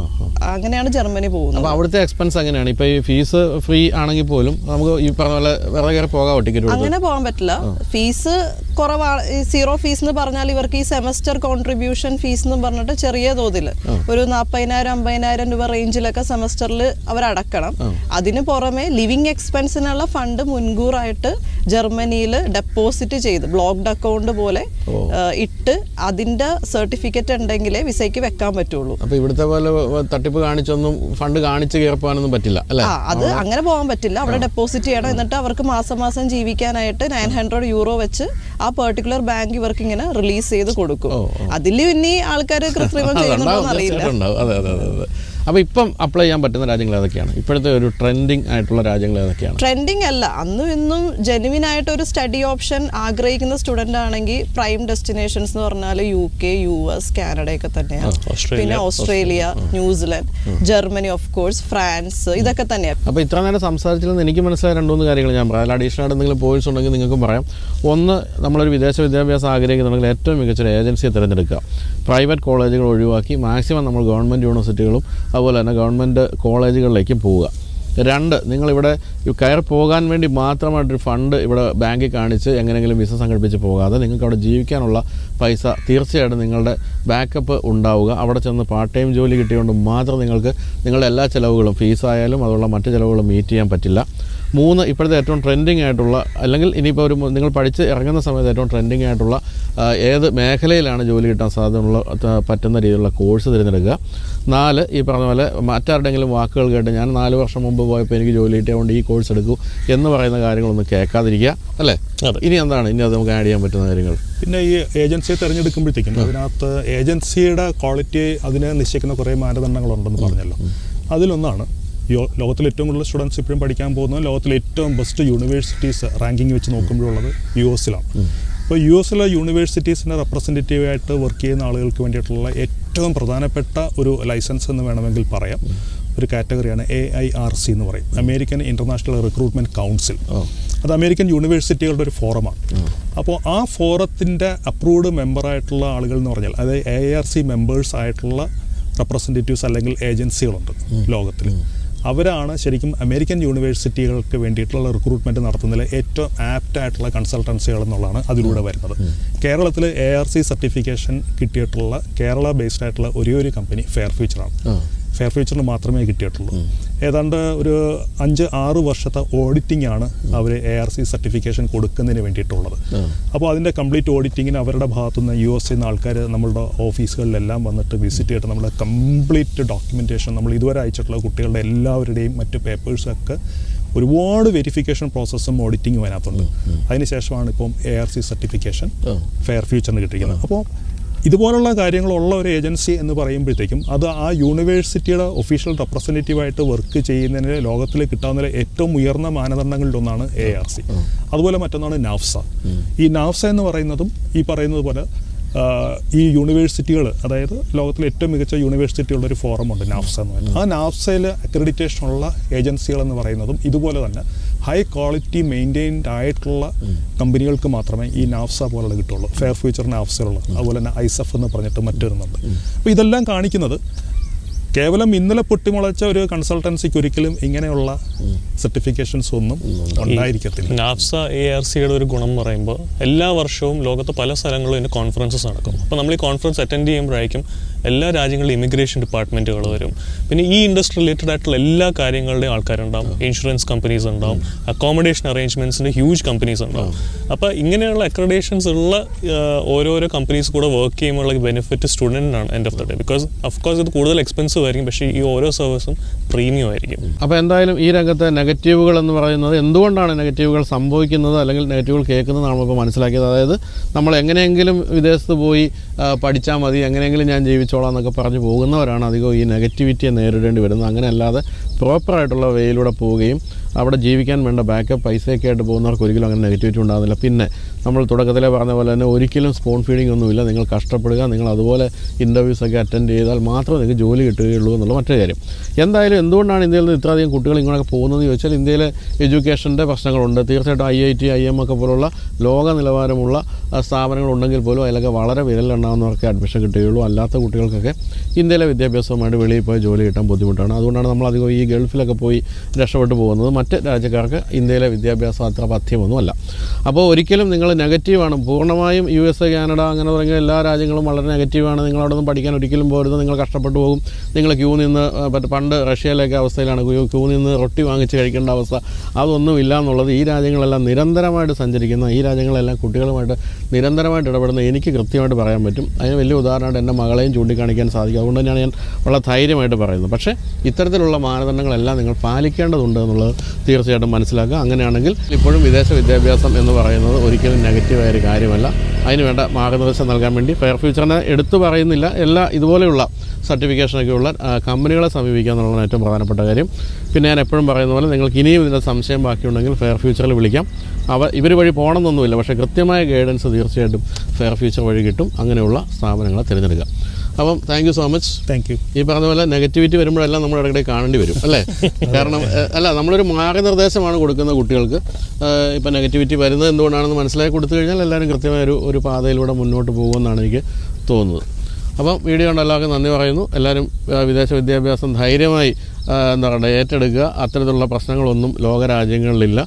അങ്ങനെയാണ് ജർമ്മനി പോകുന്നത്. അപ്പോൾ അവിടുത്തെ എക്സ്പെൻസ് എങ്ങനെയാണ്? ഇപ്പോൾ ഈ ഫീസ് ഫ്രീ ആണെങ്കിൽ പോലും നമുക്ക് ഈ പറഞ്ഞ പോലെ വേറെ കയറി പോകാമോ? ടിക്കറ്റ് അങ്ങനെ പോകാൻ പറ്റില്ല. ഫീസ് കുറവാണ്. 0 ഫീസ് എന്ന് പറഞ്ഞാൽ ഇവർക്ക് ഈ സെമസ്റ്റർ കോൺട്രിബ്യൂഷൻ ഫീസ് എന്ന് പറഞ്ഞിട്ട് ചെറിയ തോതിൽ ഒരു 40,000-50,000 രൂപ റേഞ്ചിലൊക്കെ സെമസ്റ്ററിൽ അവർ അടക്കണം. അതിന് പുറമെ ലിവിങ് എക്സ്പെൻസിനുള്ള ഫണ്ട് മുൻകൂറായിട്ട് ജർമ്മനിയിൽ ഡെപ്പോസിറ്റ് ചെയ്ത് ബ്ലോക്ക്ഡ് അക്കൗണ്ട് പോലെ ഇട്ട് അതിന്റെ സർട്ടിഫിക്കറ്റ് ഉണ്ടെങ്കിലേ വിസയ്ക്ക് വെക്കാൻ പറ്റുള്ളൂ. അപ്പൊ ഇവിടുത്തെ പോലെ തട്ടിപ്പ് കാണിച്ചൊന്നും ഫണ്ട് കാണിച്ച് കയറിപ്പോകാനൊന്നും പറ്റില്ല, അല്ലേ? അത് അങ്ങനെ പോകാൻ പറ്റില്ല. അവിടെ ഡെപ്പോസിറ്റ് ചെയ്യണം. എന്നിട്ട് അവർക്ക് മാസം മാസം ജീവിക്കാനായിട്ട് 900 യൂറോ വെച്ച് ആ പെർട്ടിക്കുലർ ബാങ്ക് ഇവർക്ക് ഇങ്ങനെ റിലീസ് ചെയ്ത് കൊടുക്കും. അതിൽ ഇനി ആൾക്കാർ കൃത്രിമം ചെയ്യുന്നുണ്ടോ അറിയില്ല. അപ്പോൾ ഇപ്പം അപ്ലൈ ചെയ്യാൻ പറ്റുന്ന രാജ്യങ്ങൾ ഏതൊക്കെയാണ്? ഇപ്പോഴത്തെ ഒരു ട്രെൻഡിങ് ആയിട്ടുള്ള രാജ്യങ്ങൾ ഏതൊക്കെയാണ്? ട്രെൻഡിങ് അല്ല, അന്നും ഇന്നും ജെനുവിൻ ആയിട്ട് ഒരു സ്റ്റഡി ഓപ്ഷൻ ആഗ്രഹിക്കുന്ന സ്റ്റുഡൻ്റ് ആണെങ്കിൽ പ്രൈം ഡെസ്റ്റിനേഷൻസ് എന്ന് പറഞ്ഞാൽ UK, US, കാനഡയൊക്കെ തന്നെയാണ്. പിന്നെ Australia, New Zealand, Germany, of course France, ഇതൊക്കെ തന്നെയാണ്. അപ്പോൾ ഇത്ര നേരം സംസാരിച്ചില്ലെന്ന് എനിക്ക് മനസ്സിലായ 2-3 കാര്യങ്ങൾ ഞാൻ പറയാം. അഡീഷണൽ ആയിട്ട് എന്തെങ്കിലും പോയിന്റ്സ് ഉണ്ടെങ്കിൽ നിങ്ങൾക്കും പറയാം. ഒന്ന്, നമ്മളൊരു വിദേശ വിദ്യാഭ്യാസം ആഗ്രഹിക്കുന്നുണ്ടെങ്കിൽ ഏറ്റവും മികച്ചൊരു ഏജൻസിയെ തിരഞ്ഞെടുക്കുക. പ്രൈവറ്റ് കോളേജുകൾ ഒഴിവാക്കി മാക്സിമം നമ്മൾ ഗവൺമെൻറ് യൂണിവേഴ്സിറ്റികളും അതുപോലെ തന്നെ ഗവൺമെൻറ് കോളേജുകളിലേക്ക് പോവുക. 2, നിങ്ങളിവിടെ കയറി പോകാൻ വേണ്ടി മാത്രമായിട്ടൊരു ഫണ്ട് ഇവിടെ ബാങ്കിൽ കാണിച്ച് എങ്ങനെയെങ്കിലും വിസ സംഘടിപ്പിച്ച് പോകാതെ നിങ്ങൾക്ക് അവിടെ ജീവിക്കാനുള്ള പൈസ തീർച്ചയായിട്ടും നിങ്ങളുടെ ബാക്കപ്പ് ഉണ്ടാവുക. അവിടെ ചെന്ന് പാർട്ട് ടൈം ജോലി കിട്ടിയതുകൊണ്ട് മാത്രം നിങ്ങൾക്ക് നിങ്ങളുടെ എല്ലാ ചിലവുകളും, ഫീസായാലും അതുള്ള മറ്റ് ചിലവുകളും മീറ്റ് ചെയ്യാൻ പറ്റില്ല. 3, ഇപ്പോഴത്തെ ഏറ്റവും ട്രെൻഡിങ് ആയിട്ടുള്ള, അല്ലെങ്കിൽ ഇനിയിപ്പോൾ ഒരു നിങ്ങൾ പഠിച്ച് ഇറങ്ങുന്ന സമയത്ത് ഏറ്റവും ട്രെൻഡിങ് ആയിട്ടുള്ള ഏത് മേഖലയിലാണ് ജോലി കിട്ടാൻ സാധ്യതയുള്ള പറ്റുന്ന രീതിയിലുള്ള കോഴ്സ് തിരഞ്ഞെടുക്കുക. 4, ഈ പറഞ്ഞ പോലെ മറ്റാരുടെങ്കിലും വാക്കുകൾ കേട്ട് ഞാൻ 4 വർഷം മുമ്പ് പോയപ്പോൾ എനിക്ക് ജോലി കിട്ടിയതുകൊണ്ട് ഈ കോഴ്സ് എടുക്കൂ എന്ന് പറയുന്ന കാര്യങ്ങളൊന്നും കേൾക്കാതിരിക്കുക, അല്ലേ? ഇനി എന്താണ് ഇനി അത് നമുക്ക് ആഡ് ചെയ്യാൻ പറ്റുന്ന കാര്യങ്ങൾ? പിന്നെ ഈ ഏജൻസിയെ തിരഞ്ഞെടുക്കുമ്പോഴത്തേക്കും അതിനകത്ത് ഏജൻസിയുടെ ക്വാളിറ്റി അതിനെ നിശ്ചയിക്കുന്ന കുറേ മാനദണ്ഡങ്ങളുണ്ടെന്ന് പറഞ്ഞല്ലോ. അതിലൊന്നാണ് ലോകത്തിലെ ഏറ്റവും കൂടുതൽ സ്റ്റുഡൻസ് ഇപ്പോഴും പഠിക്കാൻ പോകുന്നത് ലോകത്തിലെ ഏറ്റവും ബെസ്റ്റ് യൂണിവേഴ്സിറ്റീസ് റാങ്കിങ് വെച്ച് നോക്കുമ്പോഴുള്ളത് US-ലാണ്. അപ്പോൾ US-ലെ യൂണിവേഴ്സിറ്റീസിൻ്റെ റെപ്രസെൻറ്റേറ്റീവായിട്ട് വർക്ക് ചെയ്യുന്ന ആളുകൾക്ക് വേണ്ടിയിട്ടുള്ള ഏറ്റവും പ്രധാനപ്പെട്ട ഒരു ലൈസൻസ് എന്ന് വേണമെങ്കിൽ പറയാം, ഒരു കാറ്റഗറിയാണ് AIRC എന്ന് പറയും, അമേരിക്കൻ ഇൻ്റർനാഷണൽ റിക്രൂട്ട്മെൻറ്റ് കൗൺസിൽ. അത് അമേരിക്കൻ യൂണിവേഴ്സിറ്റികളുടെ ഒരു ഫോറമാണ്. അപ്പോൾ ആ ഫോറത്തിൻ്റെ അപ്രൂവ്ഡ് മെമ്പറായിട്ടുള്ള ആളുകൾ എന്ന് പറഞ്ഞാൽ അതായത് AIRC മെമ്പേഴ്സ് ആയിട്ടുള്ള റെപ്രസെൻറ്റേറ്റീവ്സ് അല്ലെങ്കിൽ ഏജൻസികളുണ്ട് ലോകത്തിൽ. അവരാണ് ശരിക്കും അമേരിക്കൻ യൂണിവേഴ്സിറ്റികൾക്ക് വേണ്ടിയിട്ടുള്ള റിക്രൂട്ട്മെൻറ്റ് നടത്തുന്നതിൽ ഏറ്റവും ആപ്റ്റായിട്ടുള്ള കൺസൾട്ടൻസികൾ എന്നുള്ളതാണ് അതിലൂടെ വരുന്നത്. കേരളത്തിൽ AIRC സർട്ടിഫിക്കേഷൻ കിട്ടിയിട്ടുള്ള കേരള ബേസ്ഡ് ആയിട്ടുള്ള ഒരു കമ്പനി ഫെയർ ഫ്യൂച്ചറാണ്. ഫെയർ ഫ്യൂച്ചറിന് മാത്രമേ കിട്ടിയിട്ടുള്ളൂ. ഏതാണ്ട് ഒരു 5-6 വർഷത്തെ ഓഡിറ്റിംഗ് ആണ് അവർ AIRC സർട്ടിഫിക്കേഷൻ കൊടുക്കുന്നതിന് വേണ്ടിയിട്ടുള്ളത്. അപ്പോൾ അതിൻ്റെ കംപ്ലീറ്റ് ഓഡിറ്റിങ്ങിന് അവരുടെ ഭാഗത്തുനിന്ന് US നിന്ന് ആൾക്കാർ നമ്മളുടെ ഓഫീസുകളിലെല്ലാം വന്നിട്ട് വിസിറ്റ് ചെയ്തിട്ട് നമ്മുടെ കംപ്ലീറ്റ് ഡോക്യുമെൻറ്റേഷൻ, നമ്മൾ ഇതുവരെ അയച്ചിട്ടുള്ള കുട്ടികളുടെ എല്ലാവരുടെയും മറ്റ് പേപ്പേഴ്സൊക്കെ ഒരുപാട് വെരിഫിക്കേഷൻ പ്രോസസ്സും ഓഡിറ്റിങ്ങും അതിനകത്തുണ്ട്. അതിനുശേഷമാണ് ഇപ്പം AIRC സർട്ടിഫിക്കേഷൻ ഫെയർ ഫ്യൂച്ചറിന് കിട്ടിയിരിക്കുന്നത്. അപ്പോൾ ഇതുപോലുള്ള കാര്യങ്ങളുള്ള ഒരു ഏജൻസി എന്ന് പറയുമ്പോഴത്തേക്കും അത് ആ യൂണിവേഴ്സിറ്റിയുടെ ഒഫീഷ്യൽ റെപ്രസെൻറ്റേറ്റീവായിട്ട് വർക്ക് ചെയ്യുന്നതിന് ലോകത്തിൽ കിട്ടാവുന്ന ഏറ്റവും ഉയർന്ന മാനദണ്ഡങ്ങളിലൊന്നാണ് AIRC. അതുപോലെ മറ്റൊന്നാണ് NAFSA. ഈ NAFSA എന്ന് പറയുന്നതും ഈ പറയുന്നത് പോലെ ഈ യൂണിവേഴ്സിറ്റികൾ, അതായത് ലോകത്തിലെ ഏറ്റവും മികച്ച യൂണിവേഴ്സിറ്റികളുടെ ഒരു ഫോറമുണ്ട് NAFSA എന്ന് പറയുന്നത്. ആ NAFSAയിൽ അക്രഡിറ്റേഷനുള്ള ഏജൻസികൾ എന്ന് പറയുന്നതും ഇതുപോലെ തന്നെ ഹൈ ക്വാളിറ്റി മെയിൻറ്റെയിൻഡ് ആയിട്ടുള്ള കമ്പനികൾക്ക് മാത്രമേ ഈ NAFSA പോലുള്ള കിട്ടുള്ളൂ. ഫെയർ ഫ്യൂച്ചർ NAFSA അതുപോലെ തന്നെ ISEF എന്ന് പറഞ്ഞിട്ട് മറ്റൊരുന്നുണ്ട്. അപ്പോൾ ഇതെല്ലാം കാണിക്കുന്നത് കേവലം ഇന്നലെ പൊട്ടിമുളച്ച ഒരു കൺസൾട്ടൻസിക്ക് ഒരിക്കലും ഇങ്ങനെയുള്ള സർട്ടിഫിക്കേഷൻസ് ഒന്നും ഉണ്ടായിരിക്കത്തില്ല. NAFSA AIRCയുടെ ഒരു ഗുണം പറയുമ്പോൾ എല്ലാ വർഷവും ലോകത്ത് പല സ്ഥലങ്ങളിലും ഇതിൻ്റെ കോൺഫറൻസസ് നടക്കും. അപ്പോൾ നമ്മൾ ഈ കോൺഫറൻസ് അറ്റൻഡ് ചെയ്യുമ്പോഴായിരിക്കും എല്ലാ രാജ്യങ്ങളിലും ഇമിഗ്രേഷൻ ഡിപ്പാർട്ട്മെൻറ്റുകൾ വരും. പിന്നെ ഈ ഇൻഡസ്ട്രി റിലേറ്റഡ് ആയിട്ടുള്ള എല്ലാ കാര്യങ്ങളുടെയും ആൾക്കാരുണ്ടാവും. ഇൻഷുറൻസ് കമ്പനീസ് ഉണ്ടാവും, അക്കോമഡേഷൻ അറേഞ്ച്മെൻറ്റ്സിൻ്റെ ഹ്യൂജ് കമ്പനീസ് ഉണ്ടാവും. അപ്പോൾ ഇങ്ങനെയുള്ള അക്രഡേഷൻസ് ഉള്ള ഓരോരോ കമ്പനീസ് കൂടെ വർക്ക് ചെയ്യുമ്പോഴുള്ള ബെനിഫിറ്റ് സ്റ്റുഡൻറ്റിനാണ് end of the day. Because of course ഇത് കൂടുതൽ എക്സ്പെൻസീവ് ആയിരിക്കും, പക്ഷേ ഈ ഓരോ സർവീസും പ്രീമിയം ആയിരിക്കും. അപ്പോൾ എന്തായാലും ഈ രംഗത്തെ നെഗറ്റീവുകൾ എന്ന് പറയുന്നത്, എന്തുകൊണ്ടാണ് നെഗറ്റീവുകൾ സംഭവിക്കുന്നത് അല്ലെങ്കിൽ നെഗറ്റീവുകൾ കേൾക്കുന്നത് നമ്മളിപ്പോൾ മനസ്സിലാക്കിയത്. അതായത് നമ്മൾ എങ്ങനെയെങ്കിലും വിദേശത്ത് പോയി പഠിച്ചാൽ മതി, എങ്ങനെയെങ്കിലും ഞാൻ ജീവിച്ചോളാം എന്നൊക്കെ പറഞ്ഞ് പോകുന്നവരാണ് അധികം ഈ നെഗറ്റിവിറ്റിയെ നേരിടേണ്ടി വരുന്നത്. അങ്ങനെ അല്ലാതെ പ്രോപ്പറായിട്ടുള്ള വേയിലൂടെ പോവുകയും അവിടെ ജീവിക്കാൻ വേണ്ട ബാക്കപ്പ് പൈസയൊക്കെ ആയിട്ട് പോകുന്നവർക്ക് ഒരിക്കലും അങ്ങനെ നെഗറ്റിവിറ്റി ഉണ്ടാകുന്നില്ല. പിന്നെ നമ്മൾ തുടക്കത്തിലെ പറഞ്ഞ പോലെ തന്നെ ഒരിക്കലും സ്പോൺ ഫീഡിംഗ് ഒന്നുമില്ല. നിങ്ങൾ കഷ്ടപ്പെടുക, നിങ്ങൾ അതുപോലെ ഇൻ്റർവ്യൂസൊക്കെ അറ്റൻഡ് ചെയ്താൽ മാത്രമേ നിങ്ങൾക്ക് ജോലി കിട്ടുകയുള്ളൂ എന്നുള്ള മറ്റൊരു കാര്യം. എന്തായാലും എന്തുകൊണ്ടാണ് ഇന്ത്യയിൽ നിന്ന് ഇത്രയധികം കുട്ടികൾ ഇങ്ങോട്ടൊക്കെ പോകുന്നതെന്ന് ചോദിച്ചാൽ ഇന്ത്യയിലെ എഡ്യൂക്കേഷൻ്റെ പ്രശ്നങ്ങളുണ്ട്. തീർച്ചയായിട്ടും IIT, IIM ഒക്കെ പോലുള്ള ലോക നിലവാരമുള്ള സ്ഥാപനങ്ങളുണ്ടെങ്കിൽ പോലും അതിലൊക്കെ വളരെ വിരലെണ്ണാവുന്നവർക്ക് അഡ്മിഷൻ കിട്ടുകയുള്ളൂ. അല്ലാത്ത കുട്ടികൾക്കൊക്കെ ഇന്ത്യയിലെ വിദ്യാഭ്യാസവുമായിട്ട് വെളിയിൽ പോയി ജോലി കിട്ടാൻ ബുദ്ധിമുട്ടാണ്. അതുകൊണ്ടാണ് നമ്മളധികം ഈ ഗൾഫിലൊക്കെ പോയി രക്ഷപ്പെട്ടു പോകുന്നത്. മറ്റ് രാജ്യക്കാർക്ക് ഇന്ത്യയിലെ വിദ്യാഭ്യാസം അത്ര പഥ്യമൊന്നുമല്ല. അപ്പോൾ ഒരിക്കലും നിങ്ങൾ നെഗറ്റീവാണ്. പൂർണ്ണമായും USA, കാനഡ അങ്ങനെ തുടങ്ങിയ എല്ലാ രാജ്യങ്ങളും വളരെ നെഗറ്റീവാണ്. നിങ്ങളവിടെ നിന്ന് പഠിക്കാൻ ഒരിക്കലും പോരുത്, നിങ്ങൾ കഷ്ടപ്പെട്ടു പോകും. നിങ്ങൾ ക്യൂ നിന്ന്, പണ്ട് റഷ്യയിലേക്ക് അവസ്ഥയിലാണ് ക്യൂ നിന്ന് റൊട്ടി വാങ്ങിച്ച് കഴിക്കേണ്ട അവസ്ഥ, അതൊന്നും ഇല്ല എന്നുള്ളത് ഈ രാജ്യങ്ങളെല്ലാം നിരന്തരമായിട്ട് സഞ്ചരിക്കുന്ന, ഈ രാജ്യങ്ങളെല്ലാം കുട്ടികളുമായിട്ട് നിരന്തരമായിട്ട് ഇടപെടുന്ന എനിക്ക് കൃത്യമായിട്ട് പറയാൻ പറ്റും. അതിന് വലിയ ഉദാഹരണമായിട്ട് എൻ്റെ മകളെയും ചൂണ്ടിക്കാണിക്കാൻ സാധിക്കും. അതുകൊണ്ട് തന്നെയാണ് ഞാൻ വളരെ ധൈര്യമായിട്ട് പറയുന്നത്. പക്ഷേ ഇത്തരത്തിലുള്ള മാനദണ്ഡങ്ങളെല്ലാം നിങ്ങൾ പാലിക്കേണ്ടതുണ്ട് എന്നുള്ളത് തീർച്ചയായിട്ടും മനസ്സിലാക്കുക. അങ്ങനെയാണെങ്കിൽ ഇപ്പോഴും വിദേശ വിദ്യാഭ്യാസം എന്ന് പറയുന്നത് ഒരിക്കലും നെഗറ്റീവായൊരു കാര്യമല്ല. അതിന് വേണ്ട മാർഗ്ഗനിർദ്ദേശം നൽകാൻ വേണ്ടി ഫെയർ ഫ്യൂച്ചറിനെ എടുത്തു പറയുന്നില്ല, എല്ലാ ഇതുപോലെയുള്ള സർട്ടിഫിക്കേഷനൊക്കെയുള്ള കമ്പനികളെ സമീപിക്കുക എന്നുള്ളതാണ് ഏറ്റവും പ്രധാനപ്പെട്ട കാര്യം. പിന്നെ ഞാൻ എപ്പോഴും പറയുന്ന പോലെ നിങ്ങൾക്ക് ഇനിയും ഇതിൻ്റെ സംശയം ബാക്കിയുണ്ടെങ്കിൽ ഫെയർ ഫ്യൂച്ചറിൽ വിളിക്കാം. ഇവർ വഴി പോകണമെന്നൊന്നുമില്ല, പക്ഷേ കൃത്യമായ ഗൈഡൻസ് തീർച്ചയായിട്ടും ഫെയർ ഫ്യൂച്ചർ വഴി കിട്ടും. അങ്ങനെയുള്ള സ്ഥാപനങ്ങളെ തിരഞ്ഞെടുക്കുക. അപ്പം thank you so much. Thank you. ഈ പറഞ്ഞ പോലെ നെഗറ്റിവിറ്റി വരുമ്പോഴെല്ലാം നമ്മൾ ഇടയ്ക്കിടെ കാണേണ്ടി വരും അല്ലേ? കാരണം നമ്മളൊരു മാർഗ്ഗനിർദ്ദേശമാണ് കൊടുക്കുന്ന കുട്ടികൾക്ക്. ഇപ്പം നെഗറ്റിവിറ്റി വരുന്നത് എന്തുകൊണ്ടാണെന്ന് മനസ്സിലാക്കി കൊടുത്തു കഴിഞ്ഞാൽ എല്ലാവരും കൃത്യമായ ഒരു പാതയിലൂടെ മുന്നോട്ട് പോകുമെന്നാണ് എനിക്ക് തോന്നുന്നത്. അപ്പം വീഡിയോ കൊണ്ട് എല്ലാവർക്കും നന്ദി പറയുന്നു. എല്ലാവരും വിദേശ വിദ്യാഭ്യാസം ധൈര്യമായി എന്താ പറയുക ഏറ്റെടുക്കുക. അത്തരത്തിലുള്ള പ്രശ്നങ്ങളൊന്നും ലോകരാജ്യങ്ങളിലില്ല.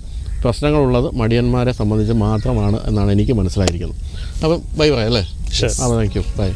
പ്രശ്നങ്ങളുള്ളത് മടിയന്മാരെ സംബന്ധിച്ച് മാത്രമാണ് എന്നാണ് എനിക്ക് മനസ്സിലായിരിക്കുന്നത്. അപ്പം ബൈ അല്ലേ? ശരി. അപ്പോൾ താങ്ക് യു. ബൈ.